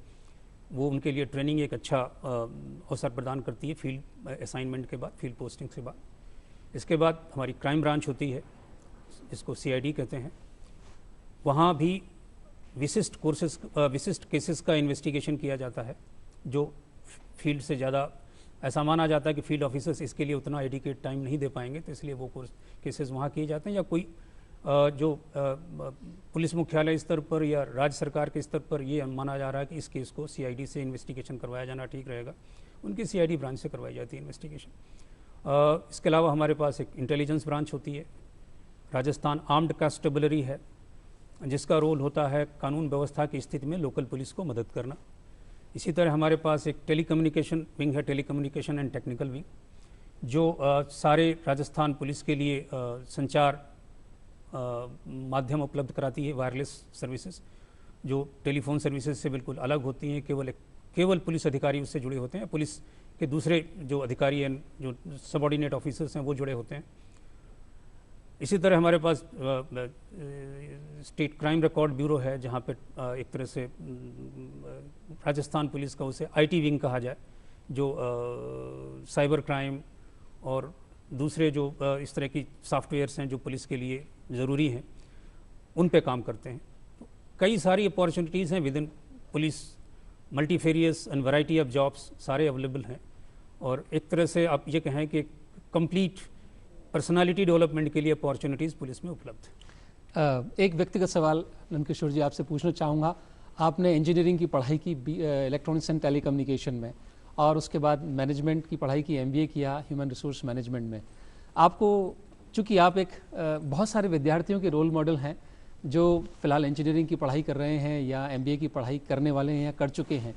वो उनके लिए ट्रेनिंग एक अच्छा अवसर प्रदान करती है फील्ड असाइनमेंट के बाद, फील्ड पोस्टिंग के बाद। इसके बाद हमारी क्राइम ब्रांच होती है, जिसको CID कहते हैं। वहाँ भी विशिष्ट केसेस का इन्वेस्टिगेशन किया जाता है, जो फील्ड से ज़्यादा ऐसा माना जाता है कि फील्ड ऑफिसर्स इसके लिए उतना एडिकेट टाइम नहीं दे पाएंगे, तो इसलिए वो केसेस वहाँ किए जाते हैं। या कोई जो पुलिस मुख्यालय स्तर पर या राज्य सरकार के स्तर पर ये माना जा रहा है कि इस केस को CID से इन्वेस्टिगेशन करवाया जाना ठीक रहेगा, उनकी CID ब्रांच से करवाई जाती है इन्वेस्टिगेशन। इसके अलावा हमारे पास एक इंटेलिजेंस ब्रांच होती है। राजस्थान आर्म्ड कांस्टेबलरी है, जिसका रोल होता है कानून व्यवस्था की स्थिति में लोकल पुलिस को मदद करना। इसी तरह हमारे पास एक टेलीकम्युनिकेशन विंग है, टेलीकम्युनिकेशन एंड टेक्निकल विंग, जो सारे राजस्थान पुलिस के लिए संचार माध्यम उपलब्ध कराती है, वायरलेस सर्विसेज, जो टेलीफोन सर्विसेज से बिल्कुल अलग होती हैं। केवल पुलिस अधिकारी उससे जुड़े होते हैं, पुलिस के दूसरे जो अधिकारी हैं, जो सबऑर्डिनेट ऑफिसर्स हैं, वो जुड़े होते हैं। इसी तरह हमारे पास स्टेट क्राइम रिकॉर्ड ब्यूरो है, जहाँ पे एक तरह से राजस्थान पुलिस का उसे IT विंग कहा जाए, जो साइबर क्राइम और दूसरे जो इस तरह की सॉफ्टवेयर्स हैं जो पुलिस के लिए ज़रूरी हैं, उन पे काम करते हैं। तो कई सारी अपॉर्चुनिटीज़ हैं with in police, multifarious and variety of jobs सारे अवेलेबल हैं। और एक तरह से आप ये कहें कि कंप्लीट पर्सनालिटी डेवलपमेंट के लिए अपॉर्चुनिटीज़ पुलिस में उपलब्ध है। एक व्यक्तिगत सवाल नंदकिशोर जी आपसे पूछना चाहूँगा। आपने इंजीनियरिंग की पढ़ाई की इलेक्ट्रॉनिक्स एंड टेलीकम्युनिकेशन में, और उसके बाद मैनेजमेंट की पढ़ाई की MBA किया ह्यूमन रिसोर्स मैनेजमेंट में। आपको, चूँकि आप एक बहुत सारे विद्यार्थियों के रोल मॉडल हैं जो फ़िलहाल इंजीनियरिंग की पढ़ाई कर रहे हैं या MBA की पढ़ाई करने वाले हैं या कर चुके हैं,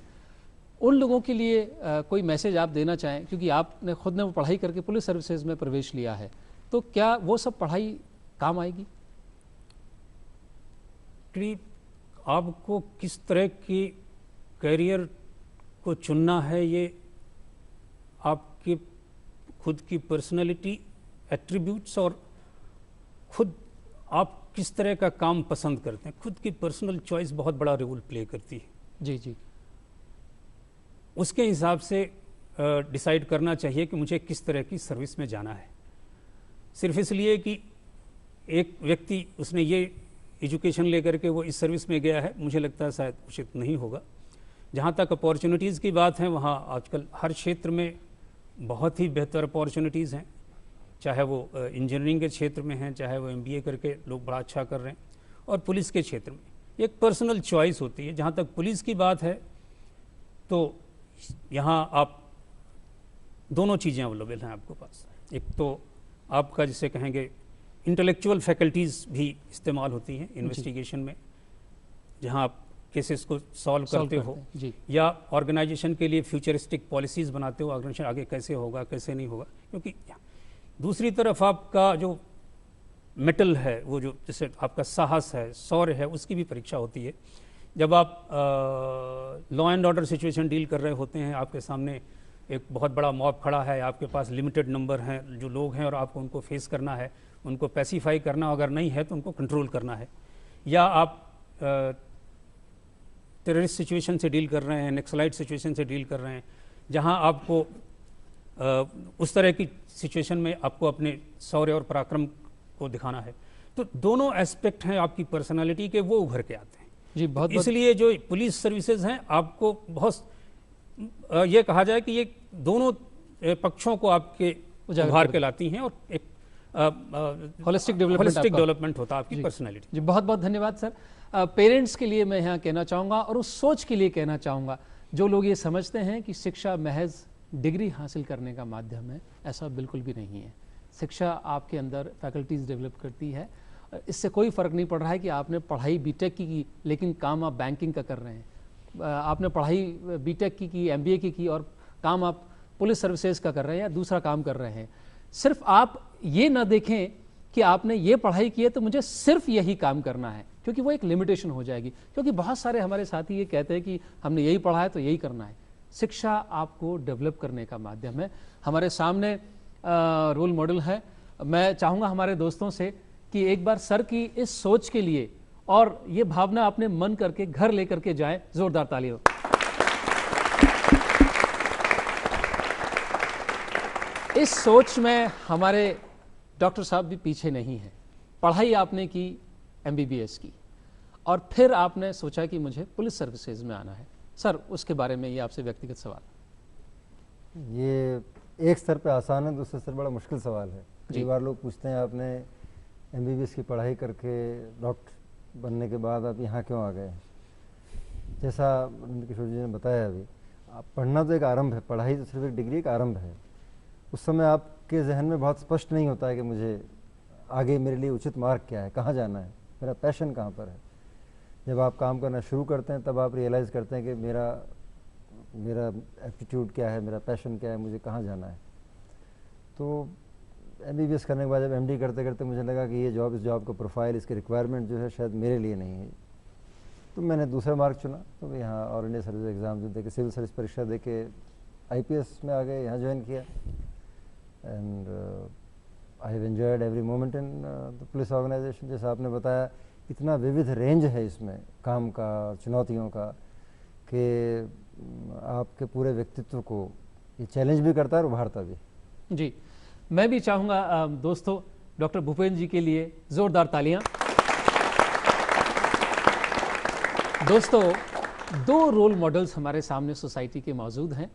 उन लोगों के लिए कोई मैसेज आप देना चाहें, क्योंकि आपने खुद ने वो पढ़ाई करके पुलिस सर्विसेज में प्रवेश लिया है, तो क्या वो सब पढ़ाई काम आएगी? आपको किस तरह की करियर को चुनना है, ये आपकी खुद की पर्सनैलिटी, एट्रीब्यूट्स और खुद आप किस तरह का काम पसंद करते हैं, खुद की पर्सनल चॉइस बहुत बड़ा रोल प्ले करती है। जी जी, उसके हिसाब से डिसाइड करना चाहिए कि मुझे किस तरह की सर्विस में जाना है। सिर्फ इसलिए कि एक व्यक्ति उसने ये एजुकेशन लेकर के वो इस सर्विस में गया है, मुझे लगता है शायद उचित नहीं होगा। जहाँ तक अपॉर्चुनिटीज़ की बात है, वहाँ आजकल हर क्षेत्र में बहुत ही बेहतर अपॉर्चुनिटीज़ हैं, चाहे वो इंजीनियरिंग के क्षेत्र में हैं, चाहे वो MBA करके लोग बड़ा अच्छा कर रहे हैं, और पुलिस के क्षेत्र में एक पर्सनल चॉइस होती है। जहाँ तक पुलिस की बात है, तो यहाँ आप दोनों चीज़ें अवेलेबल हैं आपके पास। एक तो आपका जिसे कहेंगे इंटेलेक्चुअल फैकल्टीज़ भी इस्तेमाल होती हैं इन्वेस्टिगेशन में, जहाँ आप केसेस को सॉल्व करते हो, या ऑर्गेनाइजेशन के लिए फ्यूचरिस्टिक पॉलिसीज़ बनाते हो, ऑर्गेनाइजेशन आगे कैसे होगा कैसे नहीं होगा। क्योंकि दूसरी तरफ आपका जो मेटल है, वो जो जैसे आपका साहस है, शौर्य है, उसकी भी परीक्षा होती है जब आप law and order situation deal कर रहे होते हैं, आपके सामने एक बहुत बड़ा मॉब खड़ा है, आपके पास लिमिटेड नंबर हैं जो लोग हैं और आपको उनको फेस करना है, उनको पैसिफाई करना, अगर नहीं है तो उनको कंट्रोल करना है, या आप टेररिस्ट सिचुएशन से डील कर रहे हैं, नक्सलाइट सिचुएशन से डील कर रहे हैं, जहां आपको उस तरह की सिचुएशन में आपको अपने शौर्य और पराक्रम को दिखाना है। तो दोनों एस्पेक्ट हैं आपकी पर्सनालिटी के, वो उभर के आते हैं जी। बहुत इसलिए जो पुलिस सर्विसेज हैं, आपको बहुत ये कहा जाए कि ये दोनों पक्षों को आपके उभार के लाती हैं और एक होलिस्टिक डेवलपमेंट होता है आपकी पर्सनैलिटी। जी, बहुत बहुत धन्यवाद सर। पेरेंट्स के लिए मैं यहाँ कहना चाहूँगा और उस सोच के लिए कहना चाहूँगा जो लोग ये समझते हैं कि शिक्षा महज डिग्री हासिल करने का माध्यम है, ऐसा बिल्कुल भी नहीं है। शिक्षा आपके अंदर फैकल्टीज़ डेवलप करती है। इससे कोई फ़र्क नहीं पड़ रहा है कि आपने पढ़ाई बीटेक की लेकिन काम आप बैंकिंग का कर रहे हैं, आपने पढ़ाई बीटेक की एमबीए की और काम आप पुलिस सर्विसेज का कर रहे हैं या दूसरा काम कर रहे हैं। सिर्फ आप ये ना देखें कि आपने ये पढ़ाई की है तो मुझे सिर्फ यही काम करना है, क्योंकि वो एक लिमिटेशन हो जाएगी। क्योंकि बहुत सारे हमारे साथी ये कहते हैं कि हमने यही पढ़ा है तो यही करना है। शिक्षा आपको डेवलप करने का माध्यम है। हमारे सामने रोल मॉडल है। मैं चाहूँगा हमारे दोस्तों से कि एक बार सर की इस सोच के लिए और ये भावना अपने मन करके घर लेकर के जाएं। जोरदार तालियों। इस सोच में हमारे डॉक्टर साहब भी पीछे नहीं हैं। पढ़ाई आपने की एमबीबीएस की और फिर आपने सोचा कि मुझे पुलिस सर्विसेज में आना है। सर, उसके बारे में ये आपसे व्यक्तिगत सवाल। ये एक स्तर पे आसान है, दूसरे स्तर बड़ा मुश्किल सवाल है। कई बार लोग पूछते हैं आपने एमबीबीएस की पढ़ाई करके डॉक्टर बनने के बाद आप यहाँ क्यों आ गए। जैसा नंद किशोर जी ने बताया अभी, आप पढ़ना तो एक आरंभ है, पढ़ाई तो सिर्फ एक डिग्री एक आरंभ है। उस समय आपके जहन में बहुत स्पष्ट नहीं होता है कि मुझे आगे मेरे लिए उचित मार्ग क्या है, कहाँ जाना है, मेरा पैशन कहाँ पर है। जब आप काम करना शुरू करते हैं तब आप रियलाइज़ करते हैं कि मेरा एप्टीट्यूड क्या है, मेरा पैशन क्या है, मुझे कहाँ जाना है। तो एमबीबीएस करने के बाद जब एमडी करते करते मुझे लगा कि ये जॉब, इस जॉब का प्रोफाइल, इसकी रिक्वायरमेंट जो है शायद मेरे लिए नहीं है। तो मैंने दूसरा मार्ग चुना। तो यहाँ ऑल इंडिया सर्विस एग्ज़ाम जो दे के, सिविल सर्विस परीक्षा दे के आईपीएस में आ गए, यहाँ ज्वाइन किया। And I have enjoyed every moment in the police organisation. जैसा आपने बताया, इतना विविध रेंज है इसमें काम का, चुनौतियों का, कि आपके पूरे व्यक्तित्व को ये चैलेंज भी करता है और उभारता भी। जी, मैं भी चाहूँगा दोस्तों डॉक्टर भूपेंद्र जी के लिए ज़ोरदार तालियां। दोस्तों, दो रोल मॉडल्स हमारे सामने सोसाइटी के मौजूद हैं।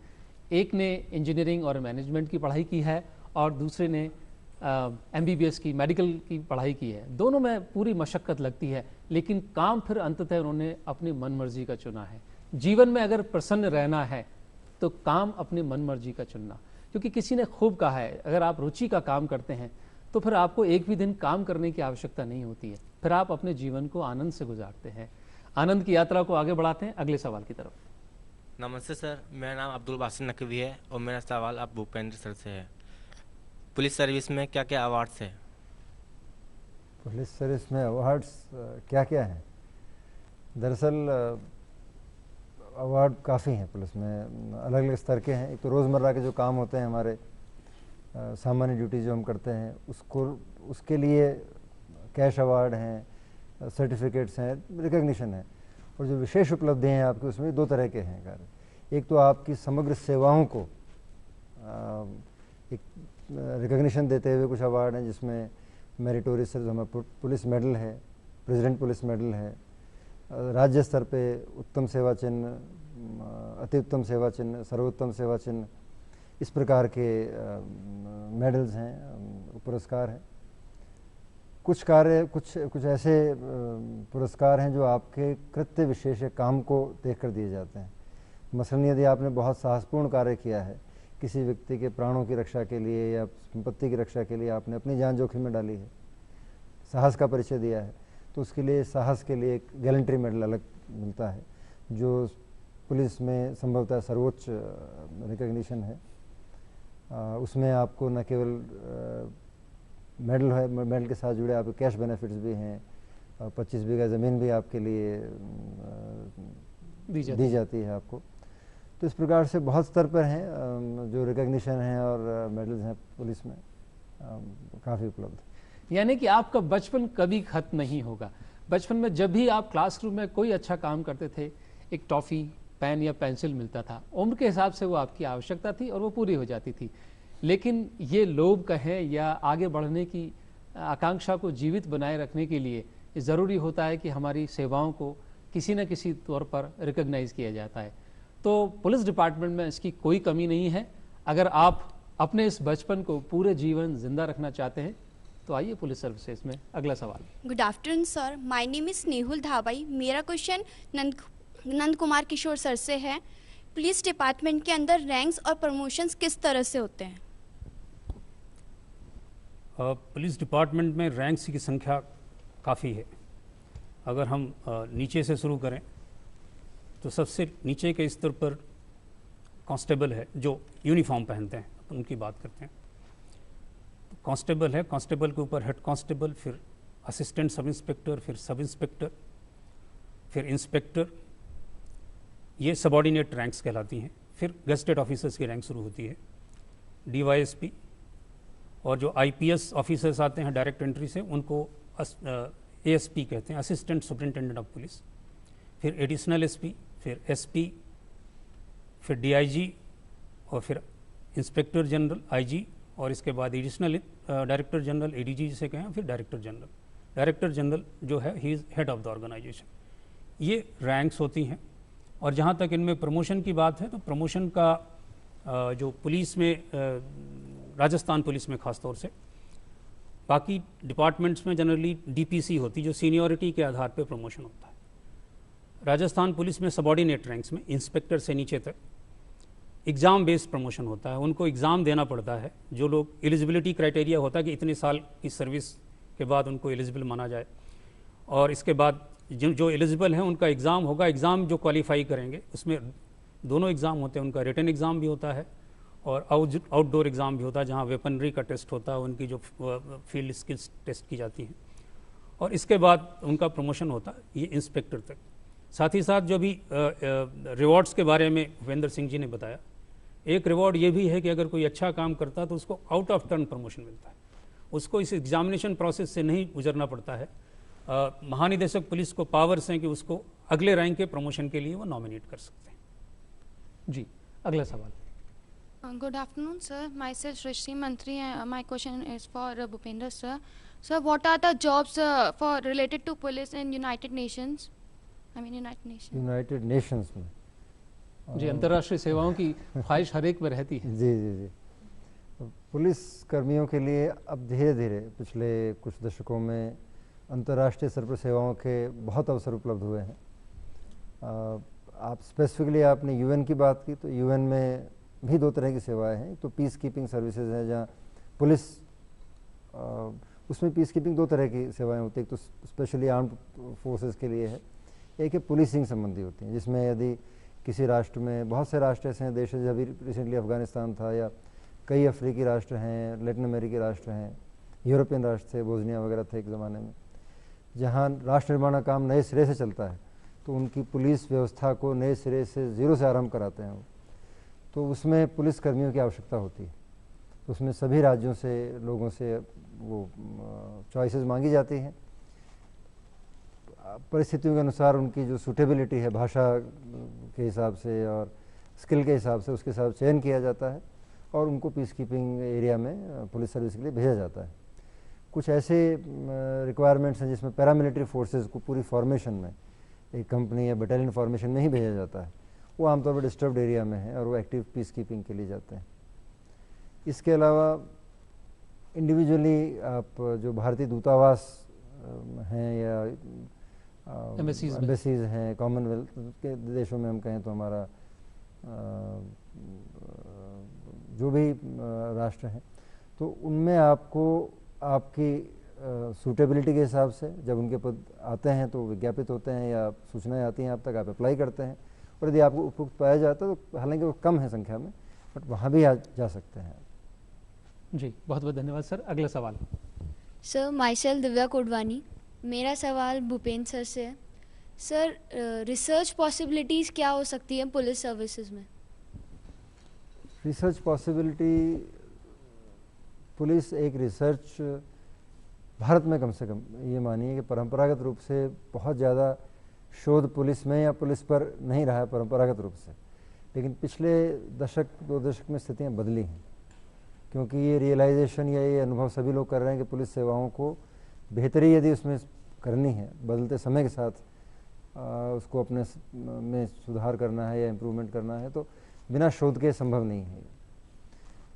एक ने इंजीनियरिंग और मैनेजमेंट की पढ़ाई की है और दूसरे ने एमबीबीएस की, मेडिकल की पढ़ाई की है। दोनों में पूरी मशक्क़त लगती है, लेकिन काम फिर अंततः उन्होंने अपनी मन मर्जी का चुना है। जीवन में अगर प्रसन्न रहना है तो काम अपनी मन मर्जी का चुनना। क्योंकि किसी ने खूब कहा है, अगर आप रुचि का काम करते हैं तो फिर आपको एक भी दिन काम करने की आवश्यकता नहीं होती है, फिर आप अपने जीवन को आनंद से गुजारते हैं। आनंद की यात्रा को आगे बढ़ाते हैं अगले सवाल की तरफ। नमस्ते सर, मेरा नाम अब्दुल बासित नकवी है और मेरा सवाल आप भूपेंद्र सर से है। पुलिस सर्विस में क्या क्या अवार्ड्स है? पुलिस सर्विस में अवार्ड्स क्या क्या हैं? दरअसल अवार्ड काफ़ी हैं पुलिस में, अलग अलग स्तर के हैं। एक तो रोज़मर्रा के जो काम होते हैं हमारे, सामान्य ड्यूटी जो हम करते हैं, उसके लिए कैश अवार्ड हैं, सर्टिफिकेट्स हैं, रिकग्निशन है। और जो विशेष उपलब्धियाँ हैं आपकी, उसमें दो तरह के हैं कार्य। एक तो आपकी समग्र सेवाओं को एक रिकग्निशन देते हुए कुछ अवार्ड हैं, जिसमें मेरिटोरियस हमारा पुलिस मेडल है, प्रेसिडेंट पुलिस मेडल है, राज्य स्तर पे उत्तम सेवा चिन्ह, अति उत्तम सेवा चिन्ह, सर्वोत्तम सेवा चिन्ह, इस प्रकार के मेडल्स हैं, पुरस्कार हैं। कुछ ऐसे पुरस्कार हैं जो आपके कृत्य विशेष काम को देखकर दिए जाते हैं। मसलन यदि आपने बहुत साहसपूर्ण कार्य किया है, किसी व्यक्ति के प्राणों की रक्षा के लिए या संपत्ति की रक्षा के लिए आपने अपनी जान जोखिम में डाली है, साहस का परिचय दिया है, तो उसके लिए साहस के लिए एक गैलेंट्री मेडल अलग मिलता है, जो पुलिस में संभवतः सर्वोच्च रिकग्निशन है। उसमें आपको न केवल मेडल है, मेडल के साथ जुड़े आपके कैश बेनिफिट्स भी हैं, और 25 बीघा ज़मीन भी आपके लिए दी जाती है आपको। तो इस प्रकार से बहुत स्तर पर हैं जो रिकग्निशन हैं और मेडल्स हैं पुलिस में काफ़ी उपलब्ध। यानी कि आपका बचपन कभी खत्म नहीं होगा। बचपन में जब भी आप क्लासरूम में कोई अच्छा काम करते थे, एक टॉफ़ी, पेन या पेंसिल मिलता था, उम्र के हिसाब से वो आपकी आवश्यकता थी और वो पूरी हो जाती थी। लेकिन ये लोभ कहें या आगे बढ़ने की आकांक्षा को जीवित बनाए रखने के लिए ज़रूरी होता है कि हमारी सेवाओं को किसी न किसी तौर पर रिकग्नाइज़ किया जाता है। तो पुलिस डिपार्टमेंट में इसकी कोई कमी नहीं है। अगर आप अपने इस बचपन को पूरे जीवन जिंदा रखना चाहते हैं तो आइए पुलिस सर्विसेज में। अगला सवाल। Good afternoon sir, my name is Nehul Dhabai. मेरा क्वेश्चन नंद कुमार किशोर सर से है। पुलिस डिपार्टमेंट के अंदर रैंक्स और प्रमोशंस किस तरह से होते हैं? पुलिस डिपार्टमेंट में रैंक्स की संख्या काफ़ी है। अगर हम नीचे से शुरू करें तो सबसे नीचे के स्तर पर कांस्टेबल है जो यूनिफॉर्म पहनते हैं, उनकी बात करते हैं। कांस्टेबल है, कांस्टेबल के ऊपर हेड कांस्टेबल, फिर असिस्टेंट सब इंस्पेक्टर, फिर सब इंस्पेक्टर, फिर इंस्पेक्टर। ये सबॉर्डिनेट रैंक्स कहलाती हैं। फिर गेस्टेड ऑफिसर्स की रैंक शुरू होती है, डीवाईएसपी। और जो आईपीएस ऑफिसर्स आते हैं डायरेक्ट एंट्री से, उनको एएसपी कहते हैं, असिस्टेंट सुपरिटेंडेंट ऑफ पुलिस। फिर एडिशनल एसपी, फिर एसपी, फिर डीआईजी, और फिर इंस्पेक्टर जनरल, आईजी, और इसके बाद एडिशनल डायरेक्टर जनरल, एडीजी जिसे कहें, फिर डायरेक्टर जनरल। डायरेक्टर जनरल जो है, he is head of the organisation. ये रैंक्स होती हैं। और जहाँ तक इनमें प्रमोशन की बात है तो प्रमोशन का जो पुलिस में, राजस्थान पुलिस में ख़ास तौर से, बाकी डिपार्टमेंट्स में जनरली डीपीसी होती, जो सीनियरिटी के आधार पर प्रमोशन होता है। राजस्थान पुलिस में सबॉर्डिनेट रैंक्स में इंस्पेक्टर से नीचे तक एग्ज़ाम बेस्ड प्रमोशन होता है। उनको एग्ज़ाम देना पड़ता है। जो लोग एलिजिबिलिटी क्राइटेरिया होता है कि इतने साल की सर्विस के बाद उनको एलिजिबल माना जाए, और इसके बाद जो एलिजिबल हैं उनका एग्ज़ाम होगा। एग्ज़ाम जो क्वालिफाई करेंगे उसमें दोनों एग्ज़ाम होते हैं, उनका रिटन एग्ज़ाम भी होता है और आउटडोर एग्ज़ाम भी होता है, जहाँ वेपनरी का टेस्ट होता है, उनकी जो फील्ड स्किल्स टेस्ट की जाती हैं, और इसके बाद उनका प्रमोशन होता है ये इंस्पेक्टर तक। साथ ही साथ जो भी रिवॉर्ड्स के बारे में भूपेंद्र सिंह जी ने बताया, एक रिवॉर्ड ये भी है कि अगर कोई अच्छा काम करता है तो उसको आउट ऑफ टर्न प्रमोशन मिलता है, उसको इस एग्जामिनेशन प्रोसेस से नहीं गुजरना पड़ता है। महानिदेशक पुलिस को पावर्स हैं कि उसको अगले रैंक के प्रमोशन के लिए वो नॉमिनेट कर सकते हैं। जी, अगला सवाल। Good afternoon sir, my self Srishti Mantri, my question is for Bhupendra sir. Sir, what are the jobs for related to police in United Nations? United Nations में जी, अंतर्राष्ट्रीय सेवाओं की ख्वाहिश हर एक में रहती है। जी जी जी। पुलिस कर्मियों के लिए अब धीरे धीरे पिछले कुछ दशकों में अंतर्राष्ट्रीय स्तर पर सेवाओं के बहुत अवसर उपलब्ध हुए हैं। आप स्पेसिफिकली आपने यूएन की बात की, तो यूएन में भी दो तरह की सेवाएं हैं। तो पीस कीपिंग सर्विसेज हैं, जहाँ पुलिस उसमें पीस कीपिंग दो तरह की सेवाएं होती हैं। एक तो स्पेशली आर्म्ड फोर्सेस के लिए है, एक है पुलिसिंग संबंधी होती हैं, जिसमें यदि किसी राष्ट्र में, बहुत से राष्ट्र ऐसे हैं, देश जब अभी रिसेंटली अफगानिस्तान था, या कई अफ्रीकी राष्ट्र हैं, लैटिन अमेरिकी राष्ट्र हैं, यूरोपियन राष्ट्र थे, बोस्निया वगैरह थे एक ज़माने में, जहाँ राष्ट्र निर्माण का काम नए सिरे से चलता है, तो उनकी पुलिस व्यवस्था को नए सिरे से ज़ीरो से आरम्भ कराते हैं वो। तो उसमें पुलिस कर्मियों की आवश्यकता होती है। तो उसमें सभी राज्यों से लोगों से वो चॉइसेस मांगी जाती हैं, परिस्थितियों के अनुसार उनकी जो सूटेबिलिटी है भाषा के हिसाब से और स्किल के हिसाब से, उसके हिसाब से चयन किया जाता है और उनको पीस कीपिंग एरिया में पुलिस सर्विस के लिए भेजा जाता है। कुछ ऐसे रिक्वायरमेंट्स हैं जिसमें पैरामिलिट्री फोर्सेस को पूरी फॉर्मेशन में, एक कंपनी या बटालियन फॉर्मेशन में ही भेजा जाता है। वो आमतौर पर डिस्टर्ब्ड एरिया में है और वो एक्टिव पीस कीपिंग के लिए जाते हैं। इसके अलावा इंडिविजुअली आप जो भारतीय दूतावास हैं या एम्बेसीज हैं, कॉमनवेल्थ के देशों में हम कहें तो हमारा जो भी राष्ट्र हैं, तो उनमें आपको आपकी सूटेबिलिटी के हिसाब से जब उनके पद आते हैं तो विज्ञापित होते हैं या सूचनाएं आती हैं, आप तक आप अप्लाई करते हैं, और यदि आपको उपयुक्त पाया जाता है तो हालांकि वो कम है संख्या में, बट वहाँ भी जा सकते हैं। जी, बहुत बहुत धन्यवाद सर। अगला सवाल। Sir, my self Divya Kodwani. मेरा सवाल भूपेंद्र सर से है। सर, रिसर्च पॉसिबिलिटीज़ क्या हो सकती हैं पुलिस सर्विसेज में? रिसर्च पॉसिबिलिटी, पुलिस एक रिसर्च भारत में कम से कम ये मानिए कि परंपरागत रूप से बहुत ज़्यादा शोध पुलिस में या पुलिस पर नहीं रहा है परंपरागत रूप से, लेकिन पिछले दशक 2 दशक में स्थितियाँ बदली हैं, क्योंकि ये रियलाइजेशन या ये अनुभव सभी लोग कर रहे हैं कि पुलिस सेवाओं को बेहतरी यदि उसमें करनी है, बदलते समय के साथ उसको अपने में सुधार करना है या इम्प्रूवमेंट करना है, तो बिना शोध के संभव नहीं है।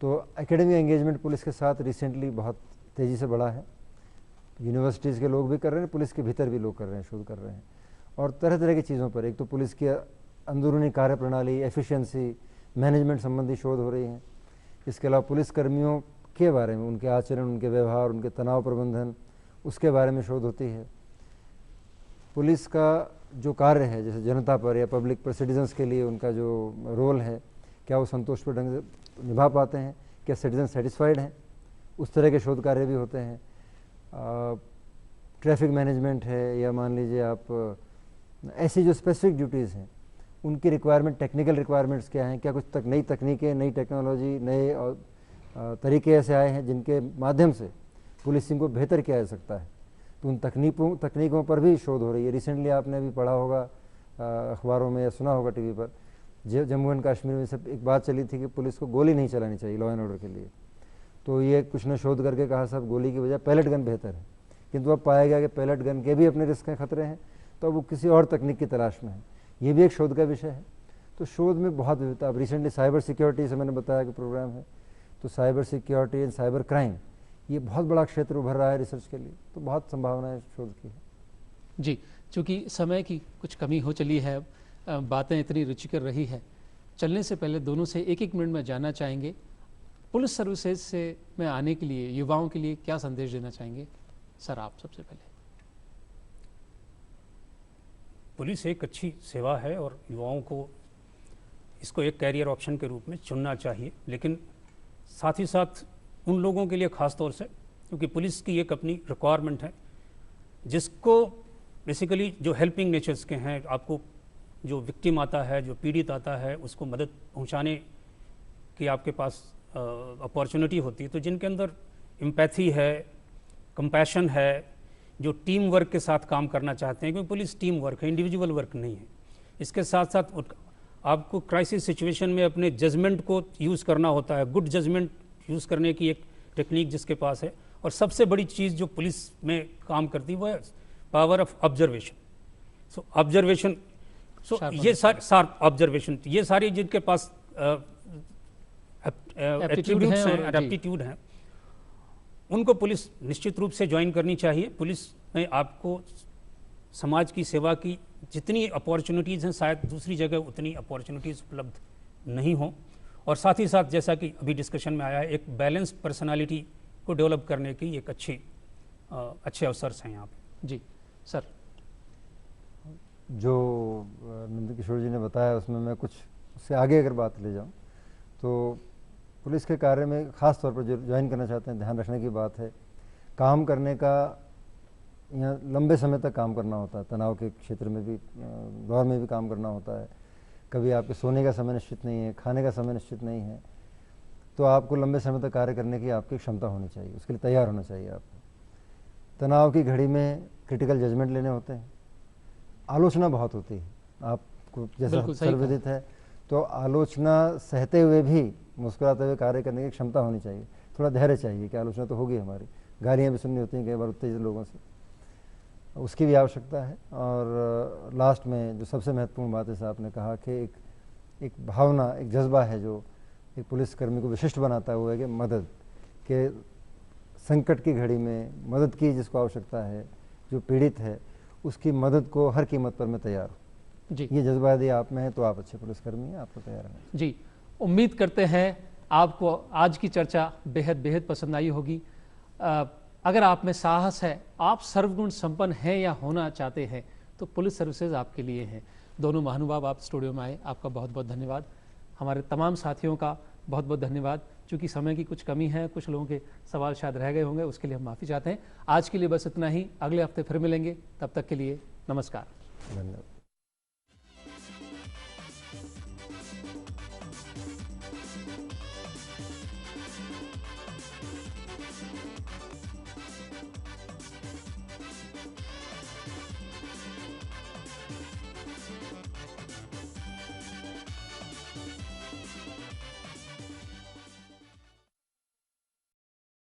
तो एकेडमिक एंगेजमेंट पुलिस के साथ रिसेंटली बहुत तेज़ी से बढ़ा है। यूनिवर्सिटीज़ के लोग भी कर रहे हैं, पुलिस के भीतर भी लोग कर रहे हैं, शोध कर रहे हैं, और तरह तरह की चीज़ों पर। एक तो पुलिस की अंदरूनी कार्यप्रणाली, एफिशिएंसी, मैनेजमेंट संबंधी शोध हो रही हैं। इसके अलावा पुलिस कर्मियों के बारे में, उनके आचरण, उनके व्यवहार, उनके तनाव प्रबंधन, उसके बारे में शोध होती है। पुलिस का जो कार्य है, जैसे जनता पर या पब्लिक पर, सिटीजन्स के लिए उनका जो रोल है, क्या वो संतोषपूर्ण ढंग से निभा पाते हैं, क्या सिटीजन सेटिस्फाइड हैं, उस तरह के शोध कार्य भी होते हैं। ट्रैफिक मैनेजमेंट है, या मान लीजिए आप ऐसी जो स्पेसिफिक ड्यूटीज़ हैं, उनकी रिक्वायरमेंट, टेक्निकल रिक्वायरमेंट्स क्या हैं, क्या कुछ नई तकनीकें, नई टेक्नोलॉजी, नए तरीके ऐसे आए हैं जिनके माध्यम से पुलिसिंग को बेहतर किया जा सकता है, तो उन तकनीकों पर भी शोध हो रही है। रिसेंटली आपने भी पढ़ा होगा अखबारों में या सुना होगा टीवी पर, जम्मू एंड कश्मीर में सब एक बात चली थी कि पुलिस को गोली नहीं चलानी चाहिए लॉ एंड ऑर्डर के लिए, तो ये कुछ ने शोध करके कहा साहब गोली की बजाय पैलेट गन बेहतर है, किंतु अब पाया गया कि पैलेट गन के भी अपने रिस्क हैं, खतरे हैं, तो अब वो किसी और तकनीक की तलाश में है। ये भी एक शोध का विषय है। तो शोध में बहुत विविधता। अब रिसेंटली साइबर सिक्योरिटी से मैंने बताया कि प्रोग्राम है, तो cyber security and cyber crime, ये बहुत बड़ा क्षेत्र उभर रहा है रिसर्च के लिए, तो बहुत संभावनाएं शोध की है। जी, चूँकि समय की कुछ कमी हो चली है, बातें इतनी रुचिकर रही है, चलने से पहले दोनों से एक एक मिनट में जानना चाहेंगे, पुलिस सर्विसेज से में आने के लिए युवाओं के लिए क्या संदेश देना चाहेंगे? सर, आप सबसे पहले। पुलिस एक अच्छी सेवा है और युवाओं को इसको एक कैरियर ऑप्शन के रूप में चुनना चाहिए, लेकिन साथ ही साथ उन लोगों के लिए ख़ास तौर से, क्योंकि पुलिस की एक अपनी रिक्वायरमेंट है, जिसको बेसिकली जो हेल्पिंग नेचर्स के हैं, आपको जो विक्टिम आता है, जो पीड़ित आता है, उसको मदद पहुंचाने की आपके पास अपॉर्चुनिटी होती है, तो जिनके अंदर एम्पैथी है, कंपैशन है, जो टीम वर्क के साथ काम करना चाहते हैं, क्योंकि पुलिस टीम वर्क है, इंडिविजुअल वर्क नहीं है। इसके साथ साथ आपको क्राइसिस सिचुएशन में अपने जजमेंट को यूज़ करना होता है, गुड जजमेंट यूज़ करने की एक टेक्निक जिसके पास है। और सबसे बड़ी चीज़ जो पुलिस में काम करती है वो है power of observation. So observation, ये शार्प ऑब्जर्वेशन, ये सारी जिनके पास एप्टीट्यूड्स हैं, एप्टीट्यूड हैं, उनको पुलिस निश्चित रूप से ज्वाइन करनी चाहिए। पुलिस में आपको समाज की सेवा की जितनी अपॉर्चुनिटीज़ हैं, शायद दूसरी जगह उतनी अपॉर्चुनिटीज़ उपलब्ध नहीं हो। और साथ ही साथ, जैसा कि अभी डिस्कशन में आया है, एक बैलेंस पर्सनालिटी को डेवलप करने की एक अच्छे अवसर हैं यहाँ पे। जी सर, जो नंद किशोर जी ने बताया उसमें मैं कुछ उससे आगे अगर बात ले जाऊँ, तो पुलिस के कार्य में ख़ास तौर पर जो ज्वाइन करना चाहते हैं, ध्यान रखने की बात है, काम करने का यहाँ लंबे समय तक काम करना होता है, तनाव के क्षेत्र में भी, दौर में भी काम करना होता है। कभी आपके सोने का समय निश्चित नहीं है, खाने का समय निश्चित नहीं है, तो आपको लंबे समय तक कार्य करने की आपकी क्षमता होनी चाहिए, उसके लिए तैयार होना चाहिए आपको। तनाव की घड़ी में क्रिटिकल जजमेंट लेने होते हैं, आलोचना बहुत होती है, आपको जैसा सर्वविदित है, तो आलोचना सहते हुए भी मुस्कुराते हुए कार्य करने की क्षमता होनी चाहिए। थोड़ा धैर्य चाहिए कि आलोचना तो होगी, हमारी गालियाँ भी सुननी होती हैं कई बार उत्तेजित लोगों से, उसकी भी आवश्यकता है। और लास्ट में जो सबसे महत्वपूर्ण बात है, आपने कहा कि एक भावना, एक जज्बा है जो एक पुलिसकर्मी को विशिष्ट बनाता है, वो है कि मदद के संकट की घड़ी में मदद की जिसको आवश्यकता है, जो पीड़ित है उसकी मदद को हर कीमत पर मैं तैयार हूँ। जी, ये जज्बा यदि आप में है तो आप अच्छे पुलिसकर्मी हैं, आपको तैयार हैं। जी, उम्मीद करते हैं आपको आज की चर्चा बेहद पसंद आई होगी। अगर आप में साहस है, आप सर्वगुण संपन्न हैं या होना चाहते हैं, तो पुलिस सर्विसेज आपके लिए हैं। दोनों महानुभाव आप स्टूडियो में आए, आपका बहुत बहुत धन्यवाद। हमारे तमाम साथियों का बहुत बहुत धन्यवाद चूंकि समय की कुछ कमी है, कुछ लोगों के सवाल शायद रह गए होंगे, उसके लिए हम माफ़ी चाहते हैं। आज के लिए बस इतना ही, अगले हफ्ते फिर मिलेंगे, तब तक के लिए नमस्कार। धन्यवाद।